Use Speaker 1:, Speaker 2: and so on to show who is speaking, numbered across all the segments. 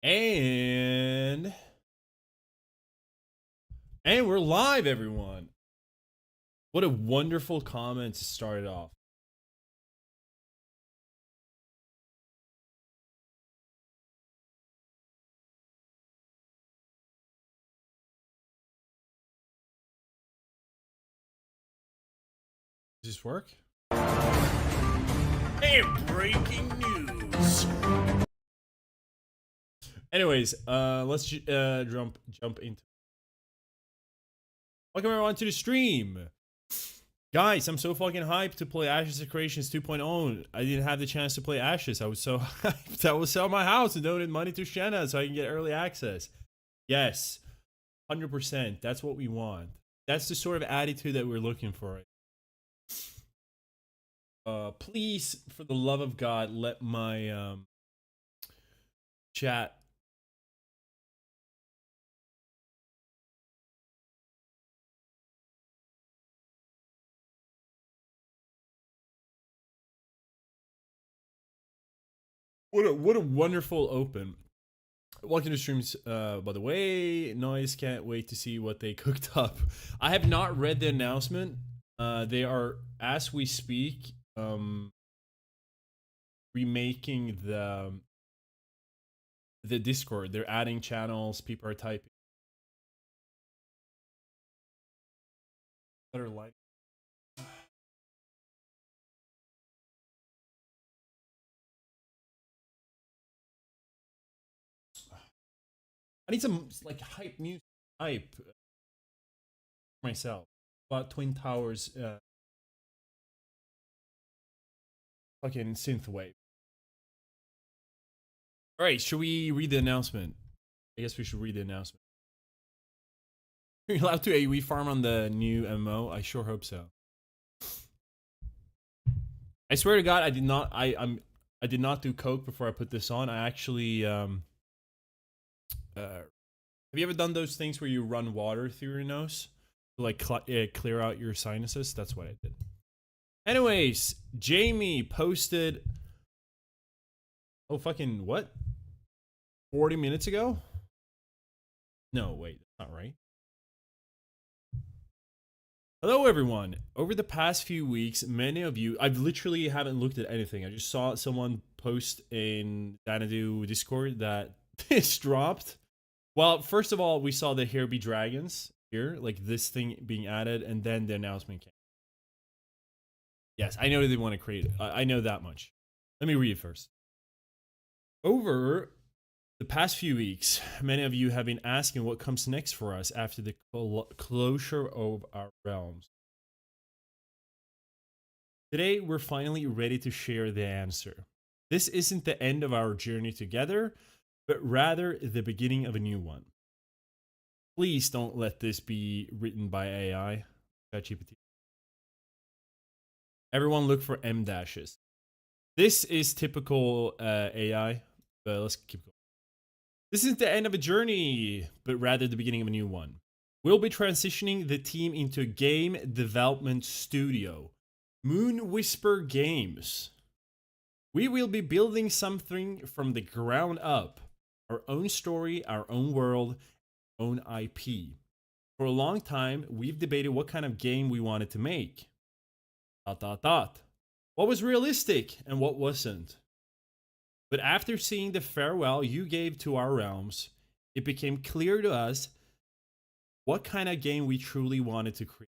Speaker 1: And we're live, everyone. What a wonderful comment to start it off. Does this work? And breaking news. Anyways, let's jump into. Welcome everyone to the stream. Guys, I'm so fucking hyped to play Ashes of Creations 2.0. I didn't have the chance to play Ashes. I was so hyped. I will sell my house and donate money to Shanna so I can get early access. Yes, 100%. That's what we want. That's the sort of attitude that we're looking for. Please, for the love of God, let my chat. What a wonderful open. Welcome to streams, by the way. Noise, can't wait to see what they cooked up. I have not read the announcement. They are, as we speak, remaking the Discord. They're adding channels. People are typing. Better light. I need some like hype music. Hype myself. About Twin Towers. Fucking synthwave. All right, should we read the announcement? I guess we should read the announcement. Are you allowed to AoE farm on the new MMO? I sure hope so. I swear to God, I did not. I did not do coke before I put this on. I actually have you ever done those things where you run water through your nose to like clear out your sinuses? That's what I did. Anyways, Jamie posted. Oh fucking what? 40 minutes ago? No, wait, that's not right. Hello everyone. Over the past few weeks, many of you, I've literally haven't looked at anything. I just saw someone post in Xanadu Discord that this dropped. Well, first of all, we saw the Here Be Dragons here, like this thing being added, and then the announcement came. Yes, I know that they want to create it. I know that much. Let me read it first. Over the past few weeks, many of you have been asking what comes next for us after the closure of our realms. Today, we're finally ready to share the answer. This isn't the end of our journey together, but rather the beginning of a new one. Please don't let this be written by AI. ChatGPT. Everyone look for M dashes. This is typical AI, but let's keep going. This isn't the end of a journey, but rather the beginning of a new one. We'll be transitioning the team into a game development studio, Moon Whisper Games. We will be building something from the ground up. Our own story, our own world, our own IP. For a long time, we've debated what kind of game we wanted to make. ... What was realistic and what wasn't? But after seeing the farewell you gave to our realms, it became clear to us what kind of game we truly wanted to create.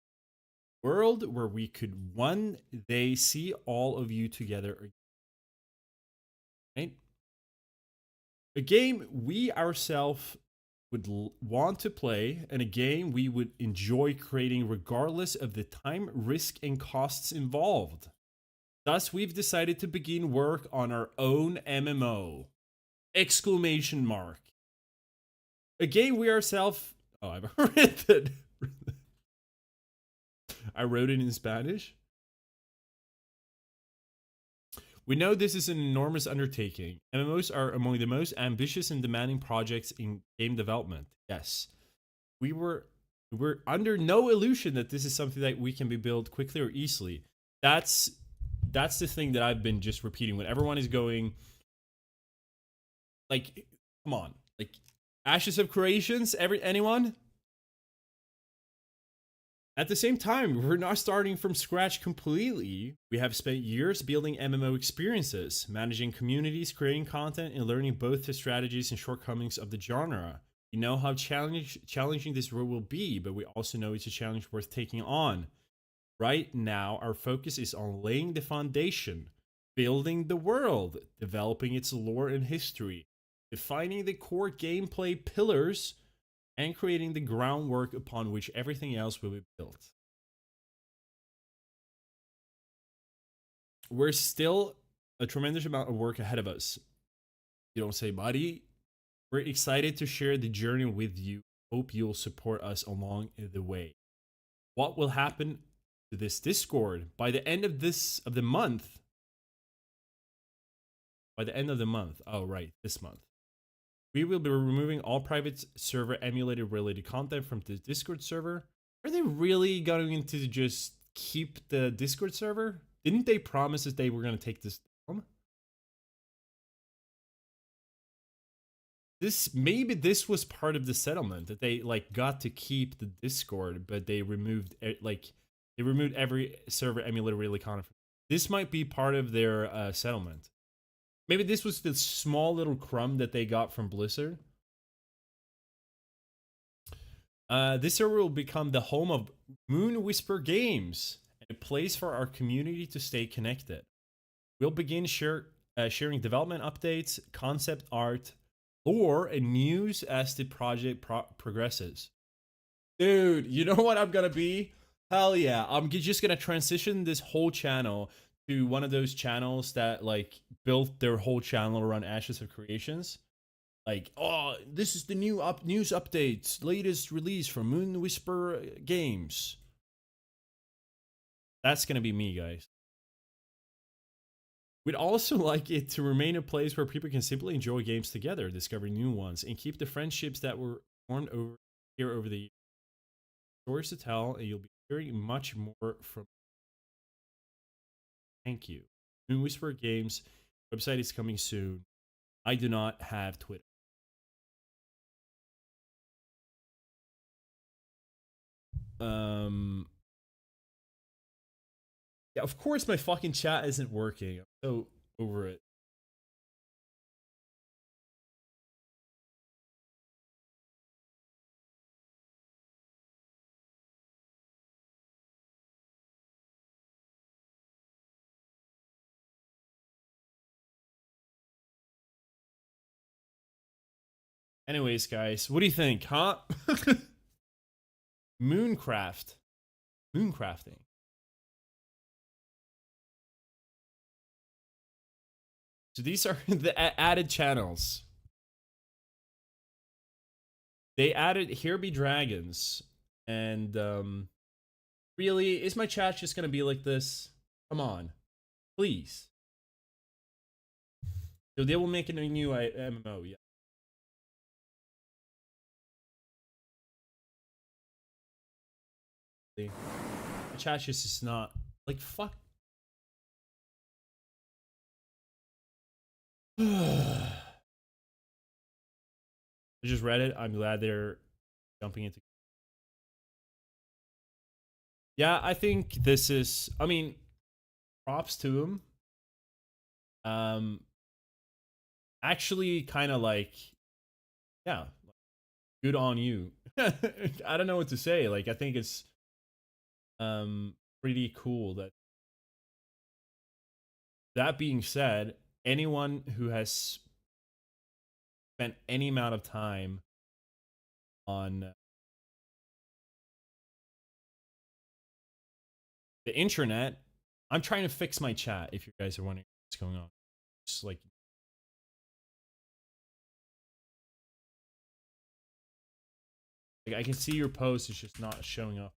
Speaker 1: A world where we could one day see all of you together again. Right? A game we ourselves would want to play, and a game we would enjoy creating regardless of the time, risk, and costs involved. Thus, we've decided to begin work on our own MMO! Exclamation mark. A game we ourselves... Oh, I've read it. I wrote it in Spanish. We know this is an enormous undertaking. MMOs are among the most ambitious and demanding projects in game development. Yes. We're under no illusion that this is something that we can be built quickly or easily. That's the thing that I've been just repeating when everyone is going, like, come on. Like Ashes of Creations, anyone? At the same time, we're not starting from scratch completely. We have spent years building MMO experiences, managing communities, creating content, and learning both the strategies and shortcomings of the genre. We know how challenging this role will be, but we also know it's a challenge worth taking on. Right now, our focus is on laying the foundation, building the world, developing its lore and history, defining the core gameplay pillars, and creating the groundwork upon which everything else will be built. We're still a tremendous amount of work ahead of us. You don't say, buddy. We're excited to share the journey with you. Hope you'll support us along the way. What will happen to this Discord by the end of the month? By the end of the month. Oh, right, this month. We will be removing all private server emulated related content from the Discord server. Are they really going to just keep the Discord server? Didn't they promise that they were going to take this down? Maybe this was part of the settlement that they like got to keep the Discord, but they removed every server emulated related content. This might be part of their settlement. Maybe this was the small little crumb that they got from Blizzard. This server will become the home of Moon Whisper Games and a place for our community to stay connected. We'll begin sharing development updates, concept art, lore, and news as the project progresses. Dude, you know what I'm gonna be? Hell yeah, I'm just gonna transition this whole channel to one of those channels that like built their whole channel around Ashes of Creations. Like, oh, this is the new news updates, latest release from Moon Whisper Games. That's gonna be me, guys. We'd also like it to remain a place where people can simply enjoy games together, discover new ones, and keep the friendships that were formed over the years. Stories to tell, and you'll be hearing much more from. Thank you. Moon Whisper Games website is coming soon. I do not have Twitter. Yeah, of course my fucking chat isn't working. I'm so over it. Anyways, guys, what do you think, huh? Mooncraft. Mooncrafting. So these are the added channels. They added Here Be Dragons. And really, is my chat just gonna be like this? Come on. Please. So they will make a new MMO, yeah. The chat just is not like fuck. I just read it. I'm glad they're jumping into. Yeah, I think this is. I mean, props to him. Actually, kind of like, yeah, good on you. I don't know what to say. Like, I think it's pretty cool that. That being said, anyone who has spent any amount of time on the internet, I'm trying to fix my chat. If you guys are wondering what's going on, just like I can see your post, it's just not showing up.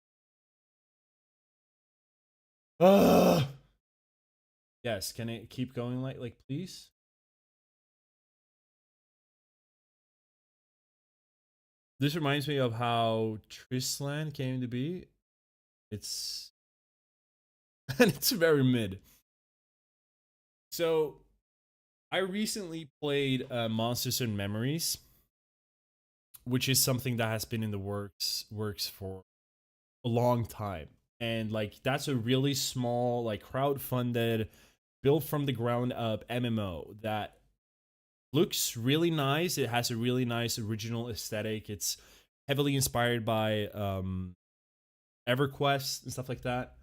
Speaker 1: Yes, can it keep going like please? This reminds me of how Tristland came to be. It's and it's very mid. So I recently played Monsters and Memories. which is something that has been in the works for a long time. And like that's a really small, like crowd-funded, built from the ground up MMO that looks really nice. It has a really nice original aesthetic. It's heavily inspired by EverQuest and stuff like that.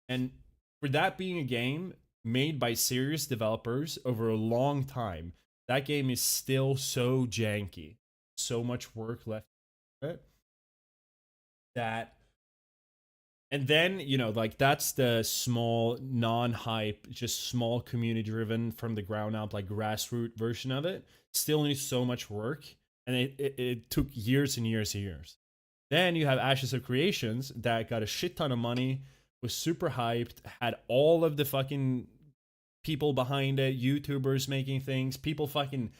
Speaker 1: And for that being a game made by serious developers over a long time, that game is still so janky. So much work left in it that, and then, you know, like that's the small non-hype, just small community driven from the ground up, like grassroots version of it. Still needs so much work, and it took years and years and years. Then you have Ashes of Creations that got a shit ton of money, was super hyped, had all of the fucking people behind it, YouTubers making things, people fucking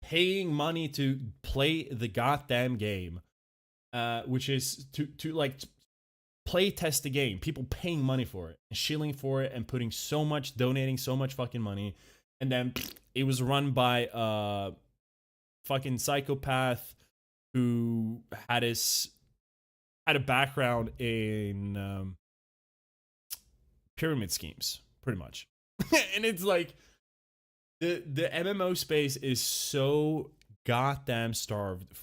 Speaker 1: paying money to play the goddamn game, which is to like play test the game. People paying money for it, and shilling for it, and putting so much, donating so much fucking money, and then it was run by a fucking psychopath who had a background in pyramid schemes, pretty much. And it's like the MMO space is so goddamn starved.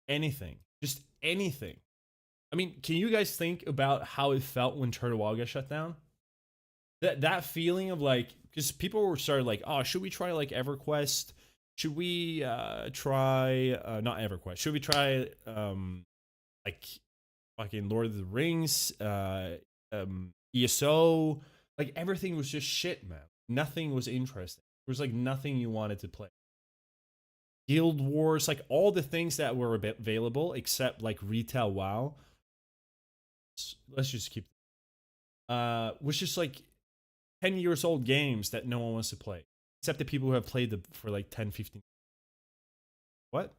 Speaker 1: Anything, just anything. I mean, can you guys think about how it felt when Turtle WoW got shut down? That feeling of like, because people were started like, oh, should we try like EverQuest? Should we try not EverQuest? Should we try like fucking Lord of the Rings, ESO? Like everything was just shit, man. Nothing was interesting. There was like nothing you wanted to play. Guild Wars, like all the things that were available except like retail WoW. Let's just keep was just like 10 years old games that no one wants to play, except the people who have played them for like 10, 15. What?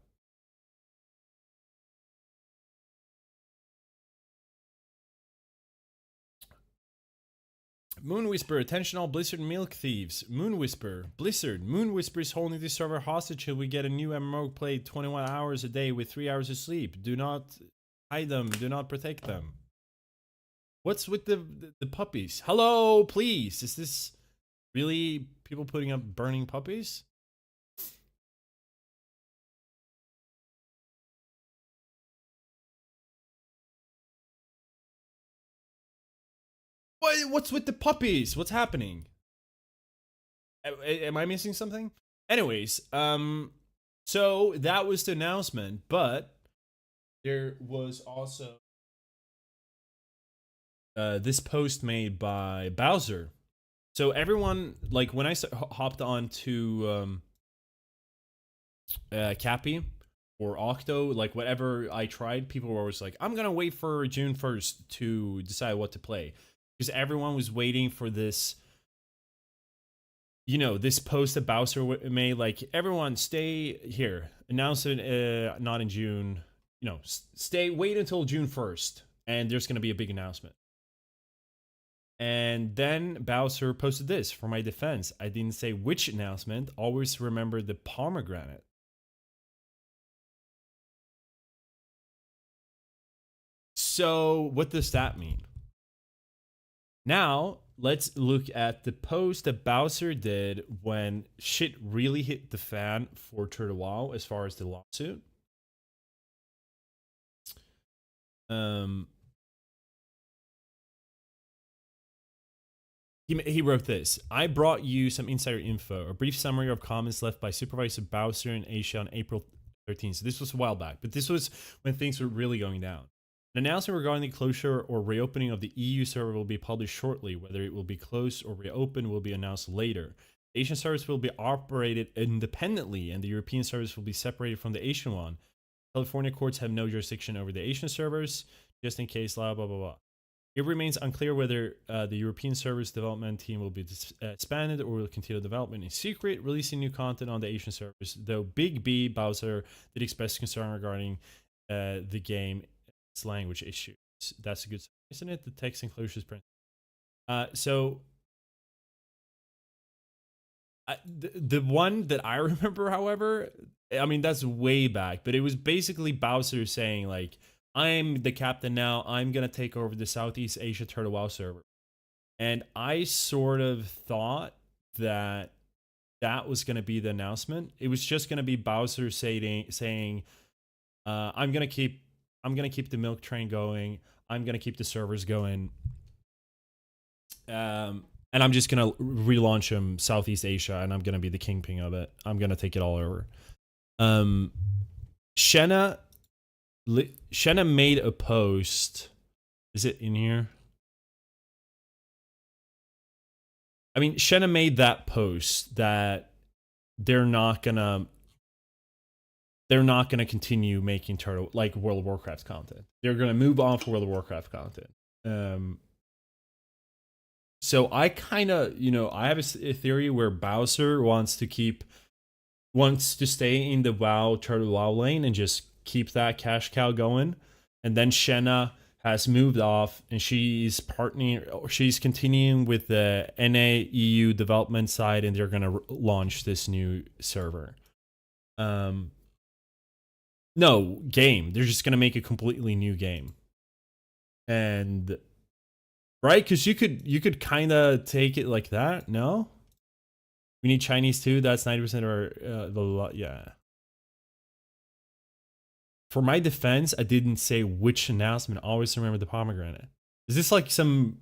Speaker 1: Moon Whisper, attention all Blizzard milk thieves. Moon Whisper, Blizzard, Moon Whisper is holding this server hostage till we get a new MMO played 21 hours a day with 3 hours of sleep. Do not hide them, do not protect them. What's with the puppies? Hello, please. Is this really people putting up burning puppies? What's with the puppies? What's happening? Am I missing something? Anyways, so that was the announcement, but there was also this post made by Bowser. So everyone, like when I hopped on to Cappy or Octo, like whatever I tried, people were always like, I'm gonna wait for June 1st to decide what to play, because everyone was waiting for this, you know, this post that Bowser made, like, everyone stay here, announce it not in June, you know, wait until June 1st, and there's gonna be a big announcement. And then Bowser posted this: for my defense, I didn't say which announcement, always remember the pomegranate. So what does that mean? Now, let's look at the post that Bowser did when shit really hit the fan for Turtle WoW as far as the lawsuit. He wrote this: I brought you some insider info, a brief summary of comments left by Supervisor Bowser in Asia on April 13th. So this was a while back, but this was when things were really going down. An announcement regarding the closure or reopening of the EU server will be published shortly. Whether it will be closed or reopened will be announced later. The Asian service will be operated independently, and the European service will be separated from the Asian one. California courts have no jurisdiction over the Asian servers, just in case, blah, blah, blah, blah. It remains unclear whether the European service development team will be expanded or will continue development in secret, releasing new content on the Asian service, though Big B Bowser did express concern regarding the game's language issues. That's a good sign, isn't it? The text enclosures print. So the one that I remember, however, I mean, that's way back, but it was basically Bowser saying like, "I'm the captain now. I'm gonna take over the Southeast Asia Turtle WoW server." And I sort of thought that that was gonna be the announcement. It was just gonna be Bowser saying, I'm gonna keep the milk train going. I'm gonna keep the servers going." And I'm just gonna relaunch them Southeast Asia, and I'm gonna be the kingpin of it. I'm gonna take it all over. Shenna made a post. Is it in here? I mean, Shenna made that post that they're not gonna continue making World of Warcraft content. They're gonna move on for World of Warcraft content. So I kind of, I have a theory where Bowser wants to stay in the Turtle WoW lane and just keep that cash cow going. And then Shenna has moved off and she's continuing with the NA EU development side, and they're going to launch this new server. No, game. They're just going to make a completely new game. And right, because you could kind of take it like that. No, we need Chinese too. That's 90% of our yeah. For my defense, I didn't say which announcement. Always remember the pomegranate. Is this like some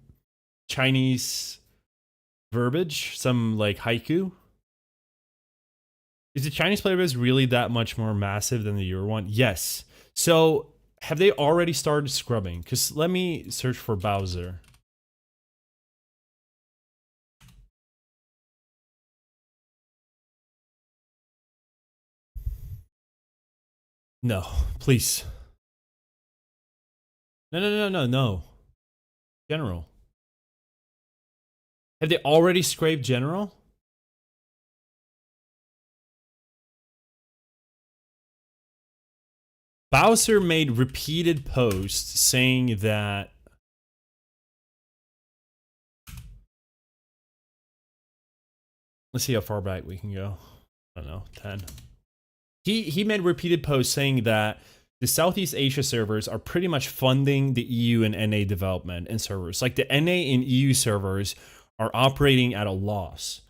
Speaker 1: Chinese verbiage? Some like haiku? Is the Chinese player base really that much more massive than the Euro one? Yes. So have they already started scrubbing? Because let me search for Bowser. No, please. No. General. Have they already scraped general? Bowser made repeated posts saying that let's see how far back we can go. I don't know, 10. He made repeated posts saying that the Southeast Asia servers are pretty much funding the EU and NA development and servers. Like the NA and EU servers are operating at a loss.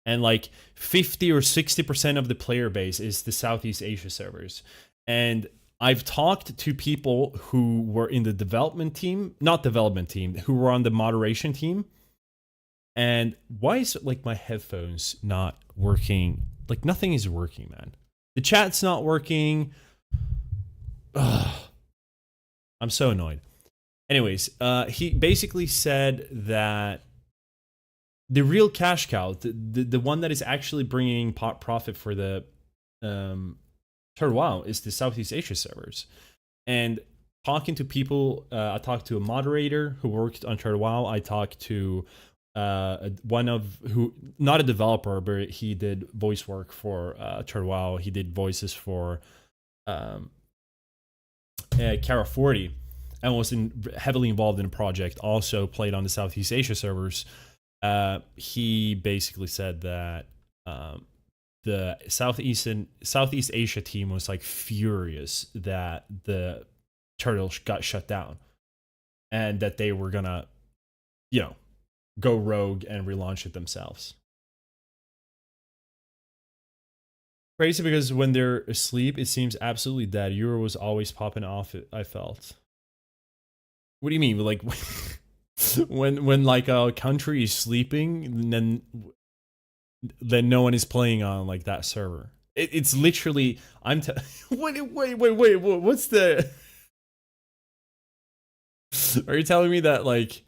Speaker 1: And like 50 or 60% of the player base is the Southeast Asia servers. And I've talked to people who were in the development team, who were on the moderation team. And why is like my headphones not working? Like nothing is working, man. The chat's not working. Ugh. I'm so annoyed. Anyways, he basically said that the real cash cow, the one that is actually bringing profit for the Turtle WoW is the Southeast Asia servers. And talking to people, I talked to a moderator who worked on Turtle WoW. I talked to not a developer, but he did voice work for Turtle WoW. He did voices for Kara 40 and was heavily involved in a project. Also played on the Southeast Asia servers. He basically said that the Southeast Asia team was like furious that the Turtle got shut down, and that they were gonna, go rogue and relaunch it themselves. Crazy because when they're asleep, it seems absolutely dead. Euro was always popping off. I felt. What do you mean? Like when like a country is sleeping, then no one is playing on like that server. It's literally wait. What's the? Are you telling me that like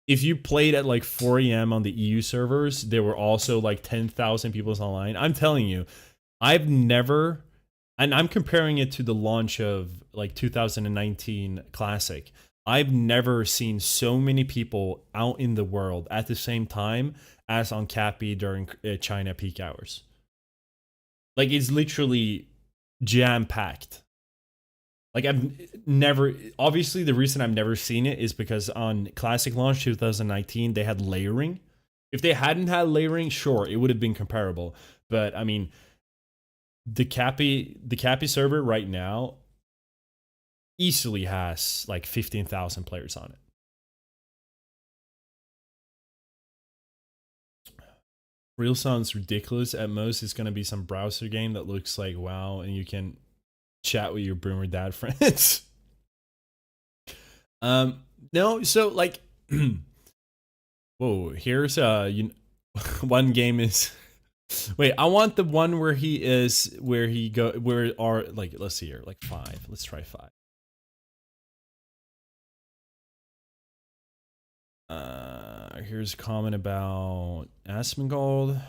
Speaker 1: if you played at like 4 a.m. on the EU servers, there were also like 10,000 people online? I'm telling you, I've never, and I'm comparing it to the launch of like 2019 Classic. I've never seen so many people out in the world at the same time as on Cappy during China peak hours. Like it's literally jam-packed. Like obviously the reason I've never seen it is because on Classic launch 2019, they had layering. If they hadn't had layering, sure, it would have been comparable. But I mean, the Cappy server right now easily has like 15,000 players on it. Real sounds ridiculous. At most, it's gonna be some browser game that looks like WoW, and you can chat with your boomer dad friends. No, so like, whoa, here's one game is. Wait, I want the one where he go, where are, like, let's see here, like 5. Let's try 5. Here's a comment about Asmongold.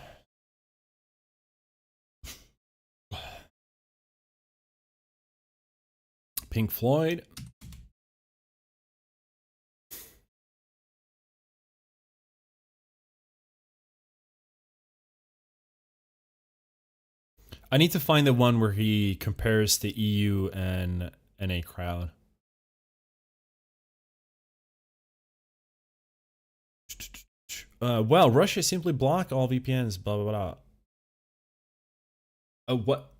Speaker 1: Pink Floyd. I need to find the one where he compares the EU and NA crowd. Well, Russia simply blocked all VPNs, blah, blah, blah. What?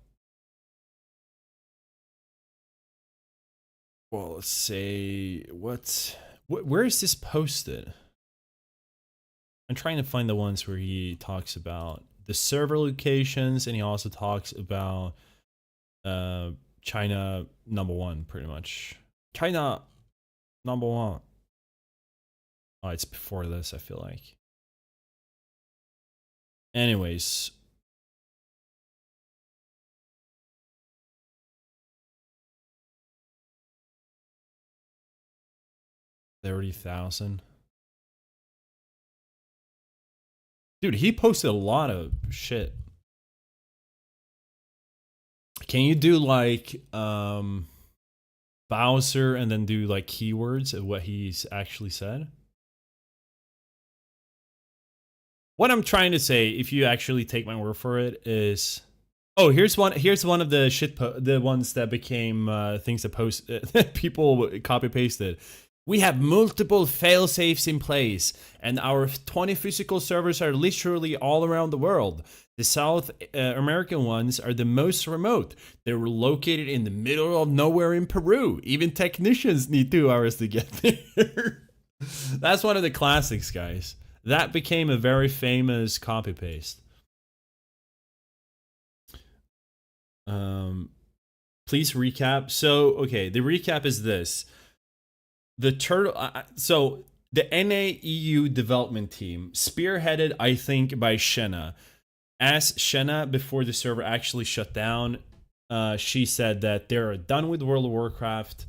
Speaker 1: Well, let's say, where is this posted? I'm trying to find the ones where he talks about the server locations, and he also talks about China #1, pretty much. China #1. Oh, it's before this, I feel like. Anyways. $30,000. Dude, he posted a lot of shit. Can you do like Bowser and then do like keywords of what he's actually said? What I'm trying to say, if you actually take my word for it, is, oh, here's one of the the ones that became things that post people copy pasted. We have multiple fail safes in place, and our 20 physical servers are literally all around the world. The South American ones are the most remote. They were located in the middle of nowhere in Peru. Even technicians need 2 hours to get there. That's one of the classics, guys. That became a very famous copy paste. Please recap. So, okay, the recap is this. The turtle. So the NA-EU development team, spearheaded, I think, by Shenna. As Shenna, before the server actually shut down, she said that they're done with World of Warcraft.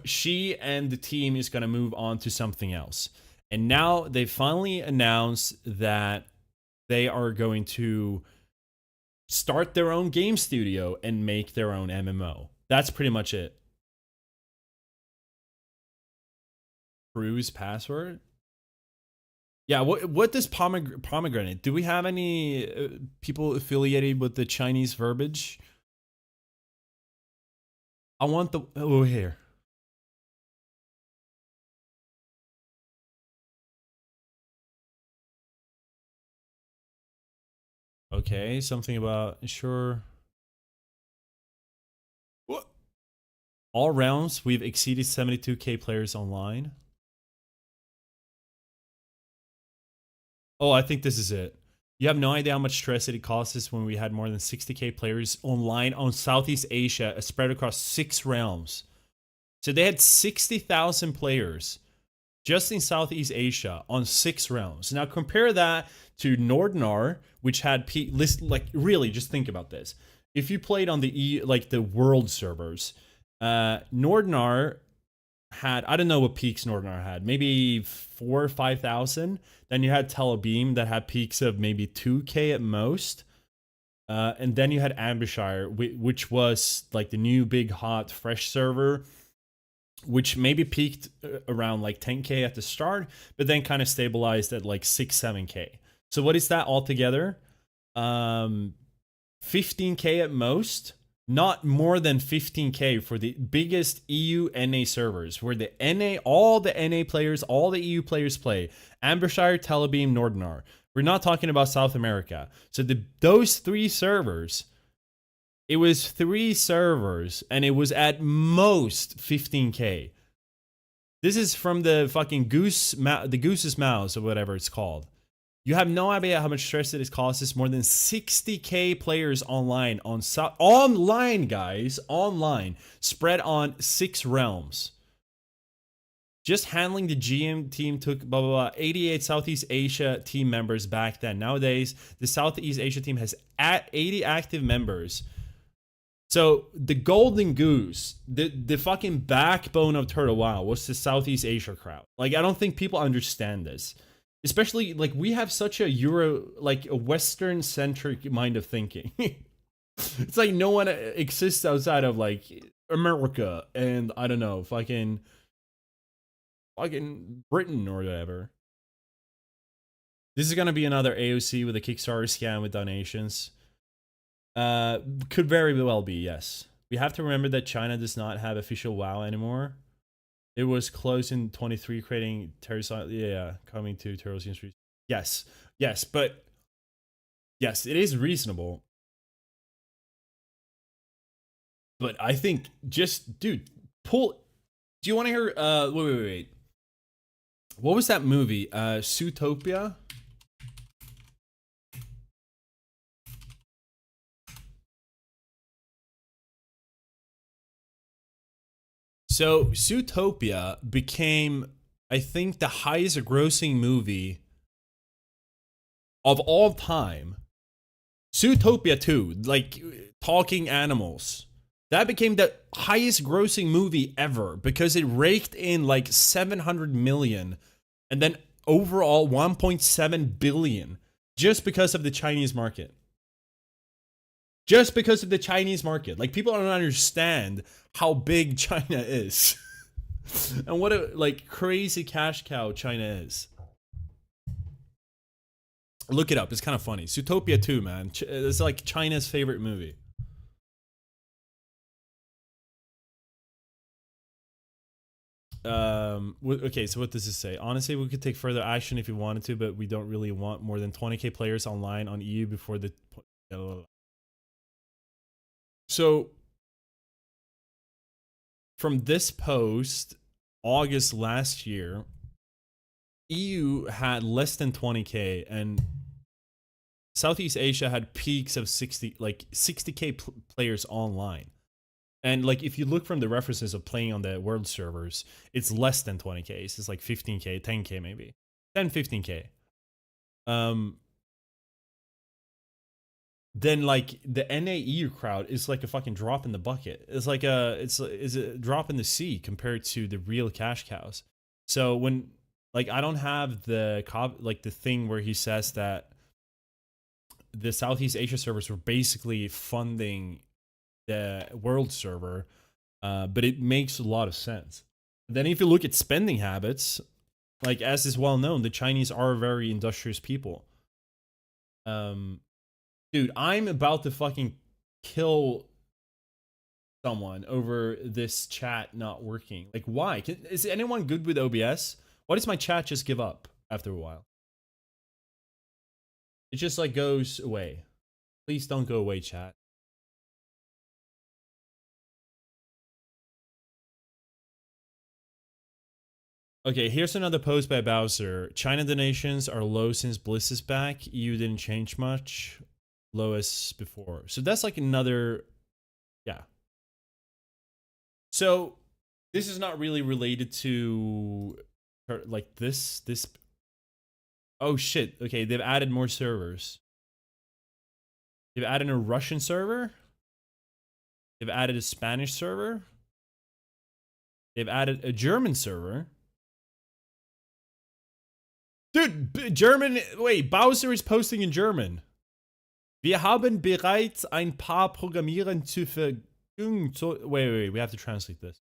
Speaker 1: She and the team is going to move on to something else. And now they finally announced that they are going to start their own game studio and make their own MMO. That's pretty much it. Cruise password? Yeah, what does pomegranate? Do we have any people affiliated with the Chinese verbiage? I want the, oh, here. Okay, something about, sure. What? All rounds, we've exceeded 72k players online. Oh, I think this is it. You have no idea how much stress it cost us when we had more than 60k players online on Southeast Asia, spread across 6 realms. So they had 60,000 players just in Southeast Asia on 6 realms. Now compare that to Nordnar, which had like, really, just think about this. If you played on the the world servers, Nordnar had, I don't know what peaks Nordnar had, maybe 4,000 or 5,000. Then you had Telebeam that had peaks of maybe 2k at most. And then you had Ambershire, which was like the new big hot fresh server, which maybe peaked around like 10k at the start, but then kind of stabilized at like 6-7k. So what is that altogether? 15k at most. Not more than 15k for the biggest EU NA servers, where the NA, all the NA players, all the EU players play. Ambershire, Telebeam, Nordnar. We're not talking about South America. So those 3 servers, it was 3 servers, and it was at most 15K. This is from the fucking the Goose's Mouse or whatever it's called. You have no idea how much stress it is causes. More than 60K players online online, guys, online, spread on 6 realms. Just handling the GM team took blah, blah, blah, 88 Southeast Asia team members back then. Nowadays, the Southeast Asia team has 80 active members. So the golden goose, the fucking backbone of Turtle WoW was the Southeast Asia crowd. Like, I don't think people understand this. Especially, like, we have such a a Western-centric mind of thinking. It's like no one exists outside of, like, America and, I don't know, fucking Britain or whatever. This is gonna be another AOC with a Kickstarter scam with donations. Could very well be, yes. We have to remember that China does not have official WoW anymore. It was closed in 23, creating coming to Turtles in Street. Yes, but yes, it is reasonable. But I think just, dude, do you want to hear? Wait. What was that movie? Zootopia. So Zootopia became, I think, the highest grossing movie of all time. Zootopia 2, like talking animals. That became the highest grossing movie ever because it raked in like 700 million and then overall 1.7 billion just because of the Chinese market. Just because of the Chinese market. Like, people don't understand how big China is. And what a, like, crazy cash cow China is. Look it up. It's kind of funny. Zootopia 2, man. It's like China's favorite movie. Okay, so what does this say? Honestly, we could take further action if we wanted to, but we don't really want more than 20k players online on EU before the... So, from this post, August last year, EU had less than 20k, and Southeast Asia had peaks of 60k players online. And like, if you look from the references of playing on the world servers, it's less than 20k. It's like 15k, 10k maybe, 10, 15k. Then like the NAEU crowd is like a fucking drop in the bucket. It's like it's a drop in the sea compared to the real cash cows. So when, like, I don't have the the thing where he says that the Southeast Asia servers were basically funding the world server, but it makes a lot of sense. Then if you look at spending habits, like, as is well known, the Chinese are very industrious people. Dude, I'm about to fucking kill someone over this chat not working. Like, why? Is anyone good with OBS? Why does my chat just give up after a while? It just like goes away. Please don't go away, chat. Okay, here's another post by Bowser. China donations are low since Bliss is back. EU didn't change much. Low as before. So that's like another... Yeah. So this is not really related to like this. Oh shit. Okay, they've added more servers. They've added a Russian server. They've added a Spanish server. They've added a German server. Dude, German... Wait, Bowser is posting in German. Wir haben bereits ein paar Programmieren zu verfügung. Wait, we have to translate this.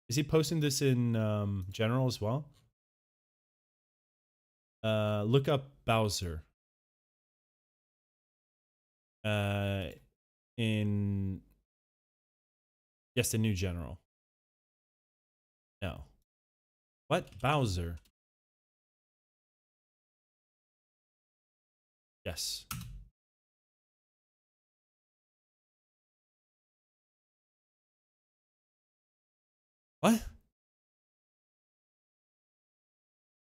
Speaker 1: Is he posting this in general as well? Look up Bowser. In... Yes, the new general. No. What? Bowser. Yes. What?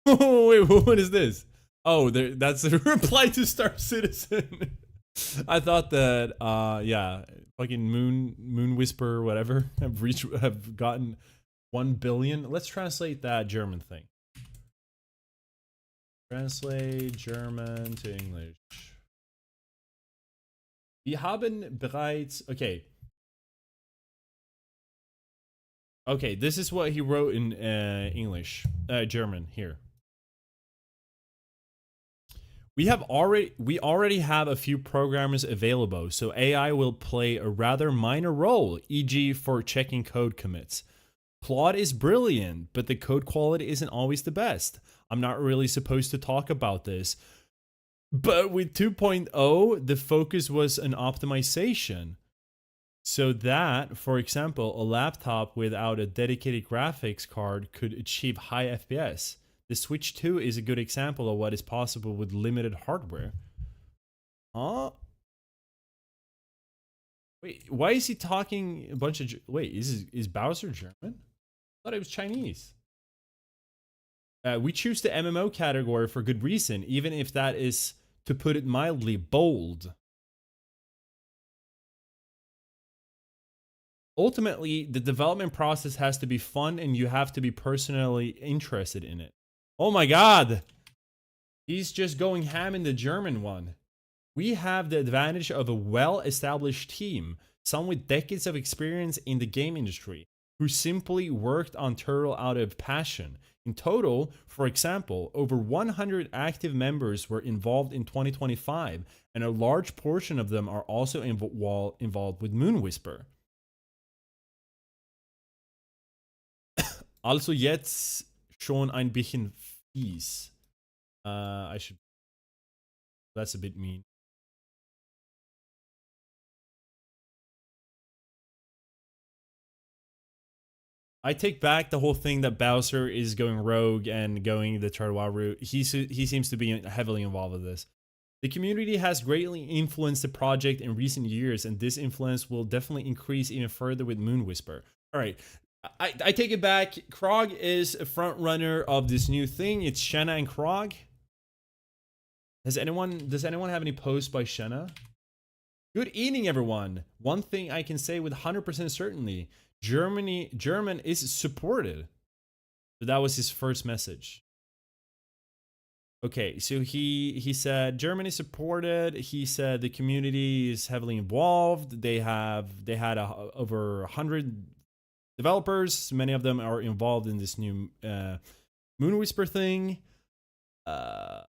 Speaker 1: Oh, wait, what is this? Oh, that's a reply to Star Citizen. I thought that, yeah, fucking Moon Whisper, or whatever, have gotten 1 billion. Let's translate that German thing. Translate German to English. Wir haben bereits. Okay. Okay, this is what he wrote in English, German here. We already have a few programmers available, so AI will play a rather minor role, e.g. for checking code commits. Claude is brilliant, but the code quality isn't always the best. I'm not really supposed to talk about this. But with 2.0, the focus was on optimization. So that, for example, a laptop without a dedicated graphics card could achieve high FPS. The Switch 2 is a good example of what is possible with limited hardware. Huh? Wait, why is he talking a bunch of... Wait, is Bowser German? I thought it was Chinese. We choose the MMO category for good reason, even if that is, to put it mildly, bold. Ultimately, the development process has to be fun and you have to be personally interested in it. Oh my god! He's just going ham in the German one. We have the advantage of a well-established team, some with decades of experience in the game industry, who simply worked on Turtle out of passion. In total, for example, over 100 active members were involved in 2025, and a large portion of them are also involved with Moon Whisper. Also jetzt schon ein bisschen fies. I should... That's a bit mean. I take back the whole thing that Bowser is going rogue and going the Turtle route. He seems to be heavily involved with this. The community has greatly influenced the project in recent years, and this influence will definitely increase even further with Moon Whisper. All right, I take it back. Krog is a front runner of this new thing. It's Shenna and Krog. Does anyone have any posts by Shenna? Good evening, everyone. One thing I can say with 100% certainty: German is supported. So that was his first message. Okay, so he said Germany is supported. He said the community is heavily involved. They had over 100 developers. Many of them are involved in this new Moon Whisper thing. Talked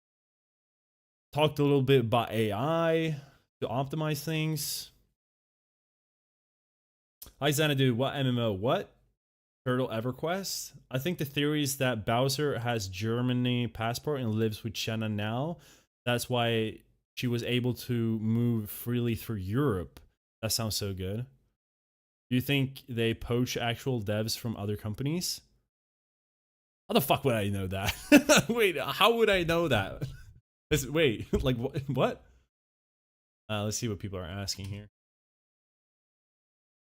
Speaker 1: a little bit about AI to optimize things. Hi Xanadu, what MMO? What? Turtle EverQuest? I think the theory is that Bowser has Germany passport and lives with Shenna now. That's why she was able to move freely through Europe. That sounds so good. Do you think they poach actual devs from other companies? How the fuck would I know that? Wait, how would I know that? Wait, like what? Let's see what people are asking here.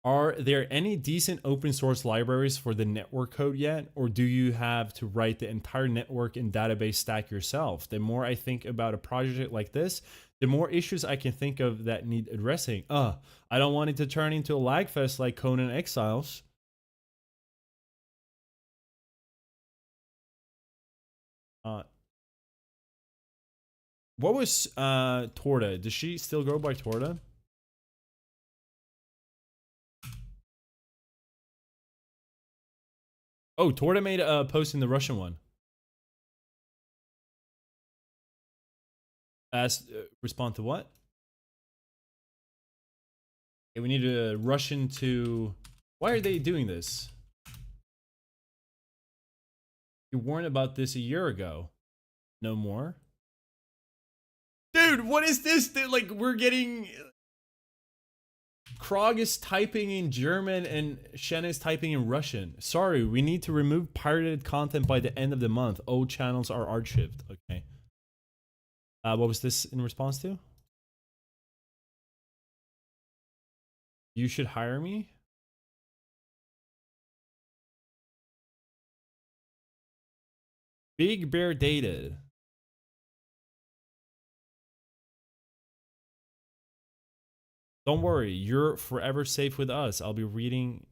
Speaker 1: Are there any decent open source libraries for the network code yet? Or do you have to write the entire network and database stack yourself? The more I think about a project like this, the more issues I can think of that need addressing. I don't want it to turn into a lag fest like Conan Exiles. What was Torta? Does she still go by Torta? Oh, Torta made a post in the Russian one. Respond to what? Okay, we need a Russian to... Why are they doing this? You warned about this a year ago. No more? Dude, what is this? Like, we're getting... Krog is typing in German and Shen is typing in Russian. Sorry, we need to remove pirated content by the end of the month. Old channels are archived. Okay. What was this in response to? You should hire me? Big Bear dated. Don't worry, you're forever safe with us. I'll be reading.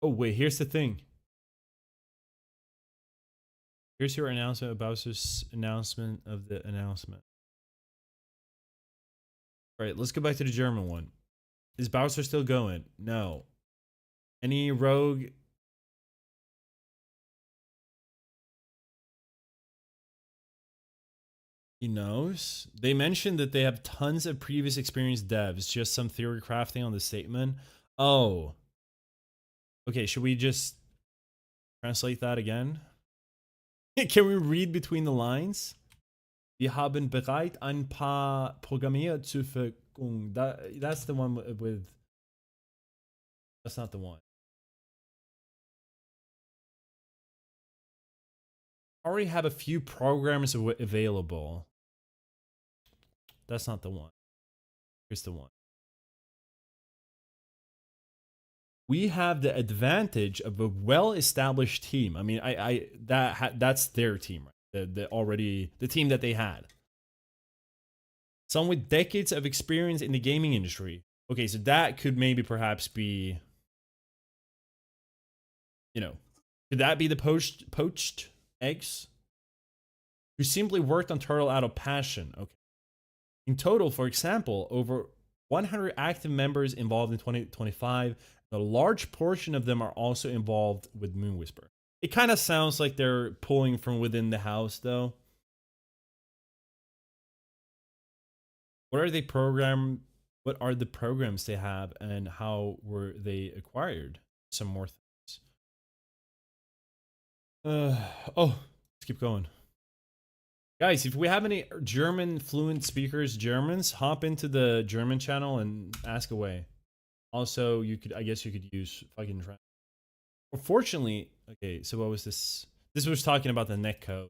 Speaker 1: Oh, wait, here's the thing. Here's your announcement about this announcement of the announcement. All right, let's go back to the German one. Is Bowser still going? No. Any rogue? He knows. They mentioned that they have tons of previous experienced devs, just some theory crafting on the statement. Oh. Okay, should we just translate that again? Can we read between the lines? Wir haben bereit ein paar Programmierer zur Verfügung. That's the one with. That's not the one. Already have a few programs available. That's not the one. Here's the one. We have the advantage of a well-established team. I mean, that's their team, right? The team that they had. Some with decades of experience in the gaming industry. Okay, so that could maybe perhaps be, could that be the poached eggs? Who simply worked on Turtle out of passion. Okay. In total, for example, over 100 active members involved in 2025. A large portion of them are also involved with Moon Whisper. It kind of sounds like they're pulling from within the house, though. What are the programs they have, and how were they acquired? Some more things. Let's keep going. Guys, if we have any German fluent speakers, Germans, hop into the German channel and ask away. Also, I guess you could use fucking trend. Unfortunately, okay, so what was this? This was talking about the netcode.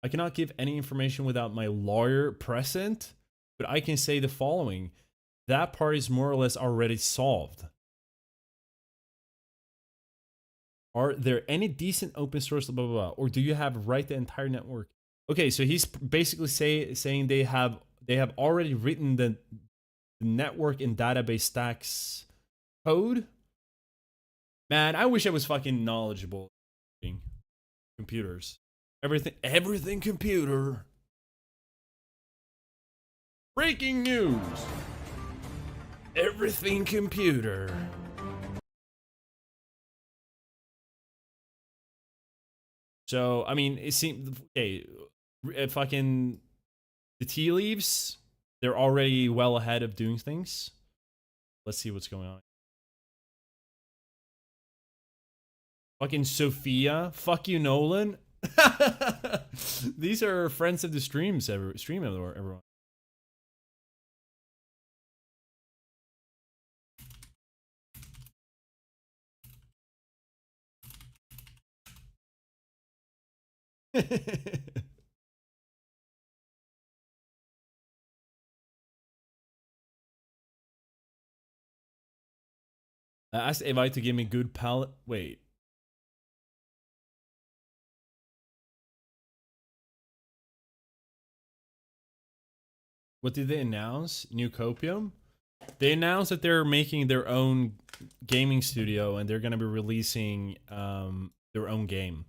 Speaker 1: I cannot give any information without my lawyer present, but I can say the following. That part is more or less already solved. Are there any decent open source blah blah blah, or do you have right the entire network? Okay, so he's basically saying they have already written the network and database stacks code. Man, I wish I was fucking knowledgeable in computers. Everything computer. Breaking news. Everything computer. So, I mean, it seems okay, fucking the tea leaves, they're already well ahead of doing things. Let's see what's going on. Fucking Sophia. Fuck you, Nolan. These are friends of the stream, everyone. I asked Evi to give me good palette. Wait. What did they announce? New Copium? They announced that they're making their own gaming studio and they're going to be releasing their own game.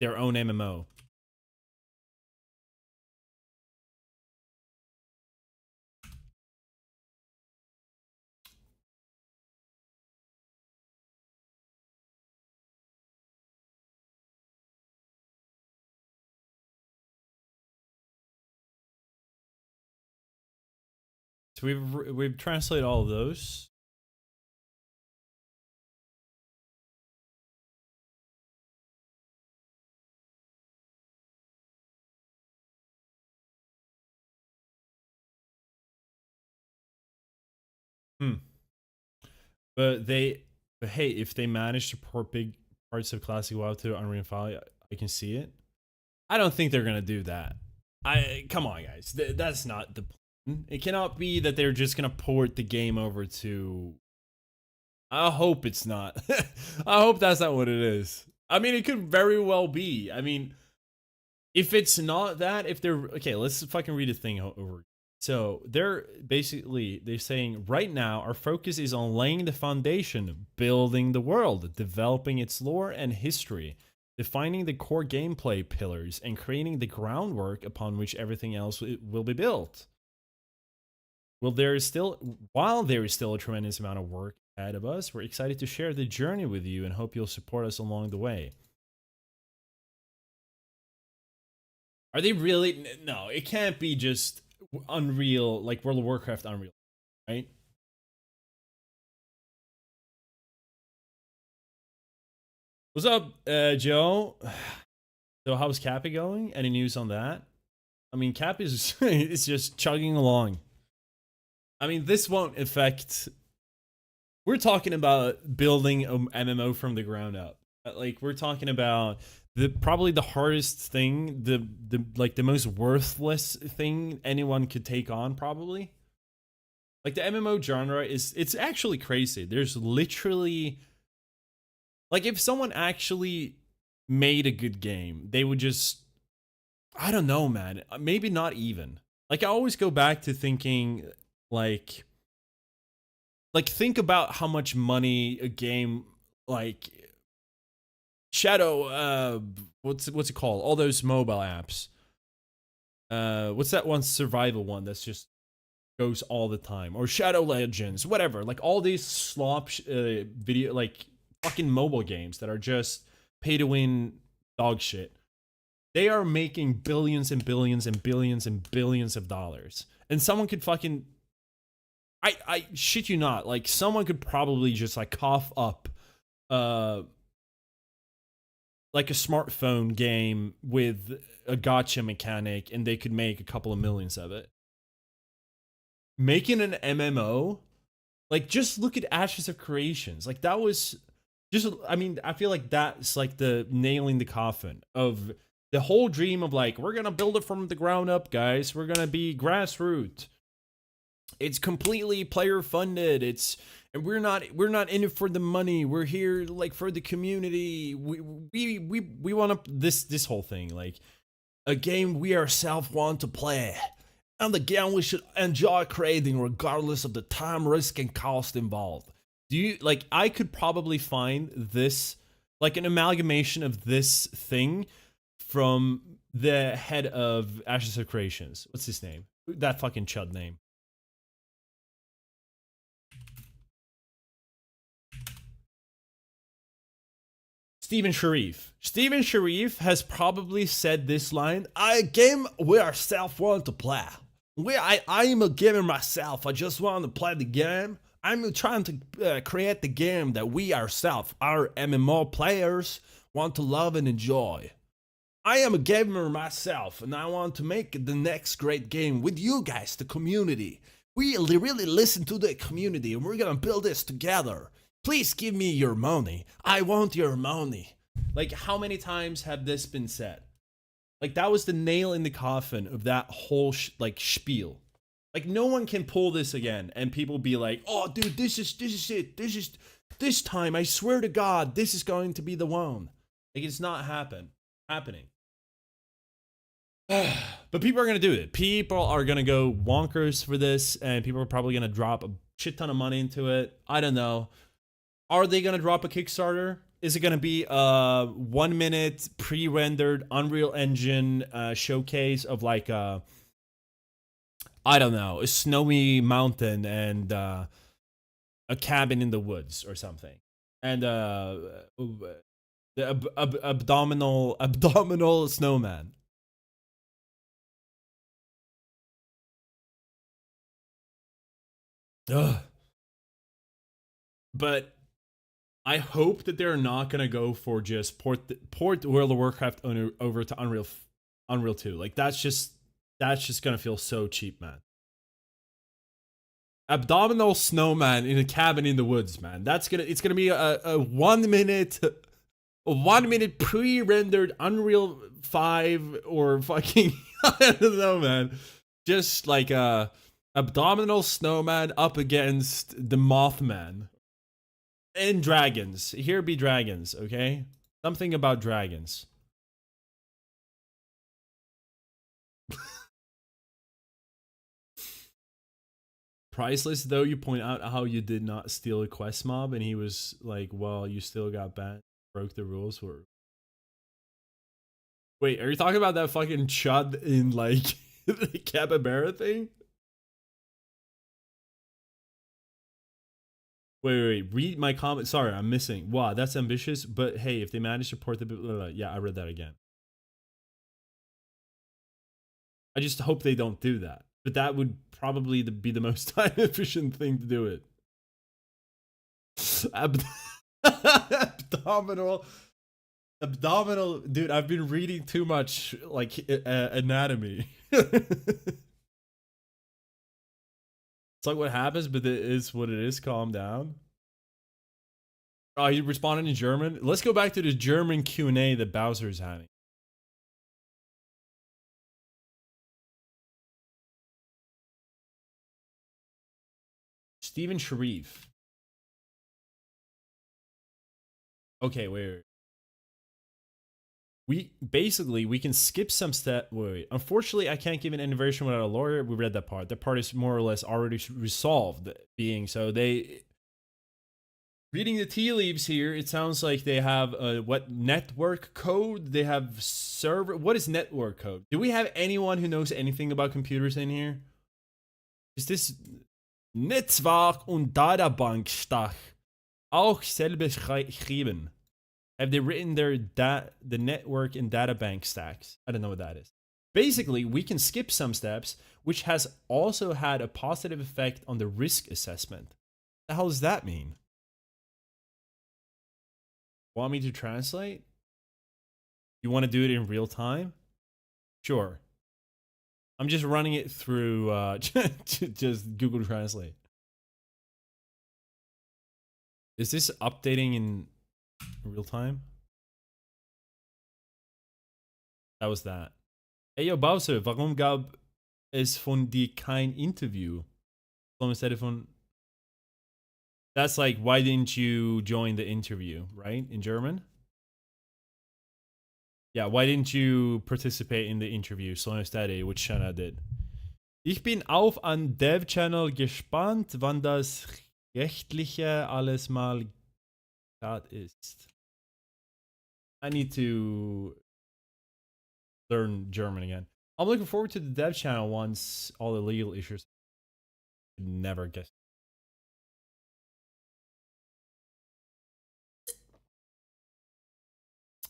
Speaker 1: Their own MMO. So we've translated all of those. but hey, if they manage to port big parts of classic WoW to Unreal 5, I can see it. I don't think they're gonna do that. I come on, guys. That's not the plan. It cannot be that they're just gonna port the game over to. I hope it's not. I hope that's not what it is. I mean, it could very well be. I mean, if it's not that, if they're okay, let's fucking read a thing over. So they're saying right now our focus is on laying the foundation, building the world, developing its lore and history, defining the core gameplay pillars, and creating the groundwork upon which everything else will be built. While there is still a tremendous amount of work ahead of us, we're excited to share the journey with you and hope you'll support us along the way. Are they really? No, it can't be just Unreal, like World of Warcraft Unreal, right? What's up, Joe? So how's Cappy going? Any news on that? I mean, Cap is it's just chugging along. I mean, this won't affect. We're talking about building an MMO from the ground up. Like we're talking about probably the hardest thing, the most worthless thing anyone could take on, probably. Like the MMO genre it's actually crazy. There's literally, like, if someone actually made a good game, they would just, I don't know, man. Maybe not even. Like I always go back to thinking like think about how much money a game like Shadow, what's it called? All those mobile apps. What's that one survival one that's just goes all the time? Or Shadow Legends, whatever. Like all these slop video, like fucking mobile games that are just pay to win dog shit. They are making billions and billions and billions and billions of dollars. And someone could fucking, I shit you not, like someone could probably just like cough up like a smartphone game with a gotcha mechanic and they could make a couple of millions of it. Making an MMO, like just look at Ashes of Creations. Like that was just, I mean, I feel like that's like the nailing the coffin of the whole dream of like, we're gonna build it from the ground up, guys. We're gonna be grassroots. It's completely player funded. And we're not in it for the money. We're here like for the community. We want to this whole thing, like a game we ourselves want to play, and the game we should enjoy creating regardless of the time, risk, and cost involved. Do you like? I could probably find this like an amalgamation of this thing from the head of Ashes of Creations. What's his name? That fucking chud name. Stephen Sharif. Stephen Sharif has probably said this line: "I game we ourselves want to play. I am a gamer myself. I just want to play the game. I'm trying to create the game that we ourselves, our MMO players, want to love and enjoy. I am a gamer myself, and I want to make the next great game with you guys, the community. We really listen to the community, and we're gonna build this together. Please give me your money. I want your money." Like, how many times have this been said? Like, that was the nail in the coffin of that whole spiel. Like, no one can pull this again, and people be like, "Oh, dude, this is it. This time, I swear to God, this is going to be the one." Like, it's not happening. But people are gonna do it. People are gonna go wonkers for this, and people are probably gonna drop a shit ton of money into it. I don't know. Are they gonna drop a Kickstarter? Is it gonna be a 1 minute pre-rendered Unreal Engine showcase of like I don't know, a snowy mountain and a cabin in the woods or something, and the abdominal snowman? Ugh. But I hope that they're not gonna go for just port World of Warcraft over to Unreal 2. Like that's just gonna feel so cheap, man. Abdominal snowman in a cabin in the woods, man. It's gonna be a 1 minute, a 1 minute pre-rendered Unreal 5 or fucking I don't know, man. Just like a abdominal snowman up against the Mothman. And dragons. Here be dragons, okay? Something about dragons. Priceless, though, you point out how you did not steal a quest mob, and he was like, well, you still got banned. Broke the rules for. Wait, are you talking about that fucking chud in, like, the capybara thing? Wait, read my comment. Sorry, I'm missing. Wow, that's ambitious, but hey, if they manage to port the... Blah, blah, blah. Yeah, I read that again. I just hope they don't do that. But that would probably be the most time efficient thing to do it. Abdominal, dude. I've been reading too much like anatomy. It's like what happens, but it is what it is. Calm down. Oh, he responded in German. Let's go back to the German Q&A that Bowser's having. Steven Sharif. Okay, wait. We can skip some step. Wait. Unfortunately, I can't give an innovation without a lawyer. We read that part. That part is more or less already resolved. Being so, they reading the tea leaves here. It sounds like they have what network code? They have server. What is network code? Do we have anyone who knows anything about computers in here? Is this Netzwerk und Datenbankstach auch selber geschrieben? Have they written the network and databank stacks? I don't know what that is. Basically, we can skip some steps, which has also had a positive effect on the risk assessment. What the hell does that mean? Want me to translate? You want to do it in real time? Sure. I'm just running it through just Google Translate. Is this updating in real time? That was that. Hey, yo, Bowser, warum gab es von dir kein Interview? Instead of von... That's like, why didn't you join the interview, right? In German? Yeah, why didn't you participate in the interview? So instead, which Shanna did. Ich bin auf an Dev Channel gespannt, wann das rechtliche alles mal klar ist. I need to learn German again. I'm looking forward to the Dev Channel once all the legal issues. Never guess.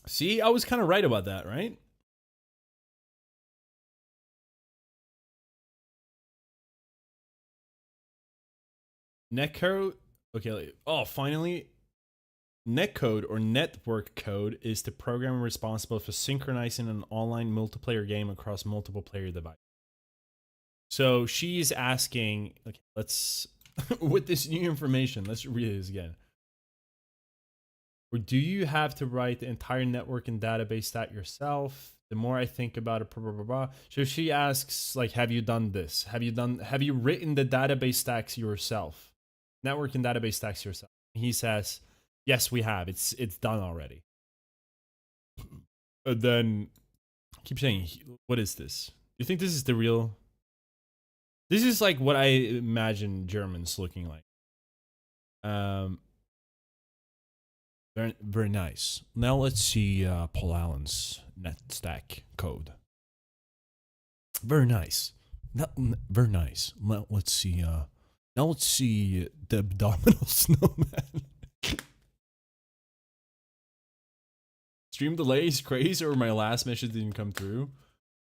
Speaker 1: See, I was kind of right about that, right? Netcode. Okay. Oh, finally. Netcode or network code is the program responsible for synchronizing an online multiplayer game across multiple player devices. So she's asking, okay, let's, with this new information, let's read this again. Or do you have to write the entire network and database stack yourself? The more I think about it, blah, blah, blah, blah. So she asks, like, have you done this? Have you written the database stacks yourself? Network and database stacks yourself. He says, yes, we have. It's done already. And then I keep saying, what is this? Do you think this is the real? This is like what I imagine Germans looking like. Very, very nice. Now let's see Paul Allen's net stack code. Very nice. Very nice. Let's see. Now let's see the abdominal snowman. Stream delays crazy, or my last mission didn't come through.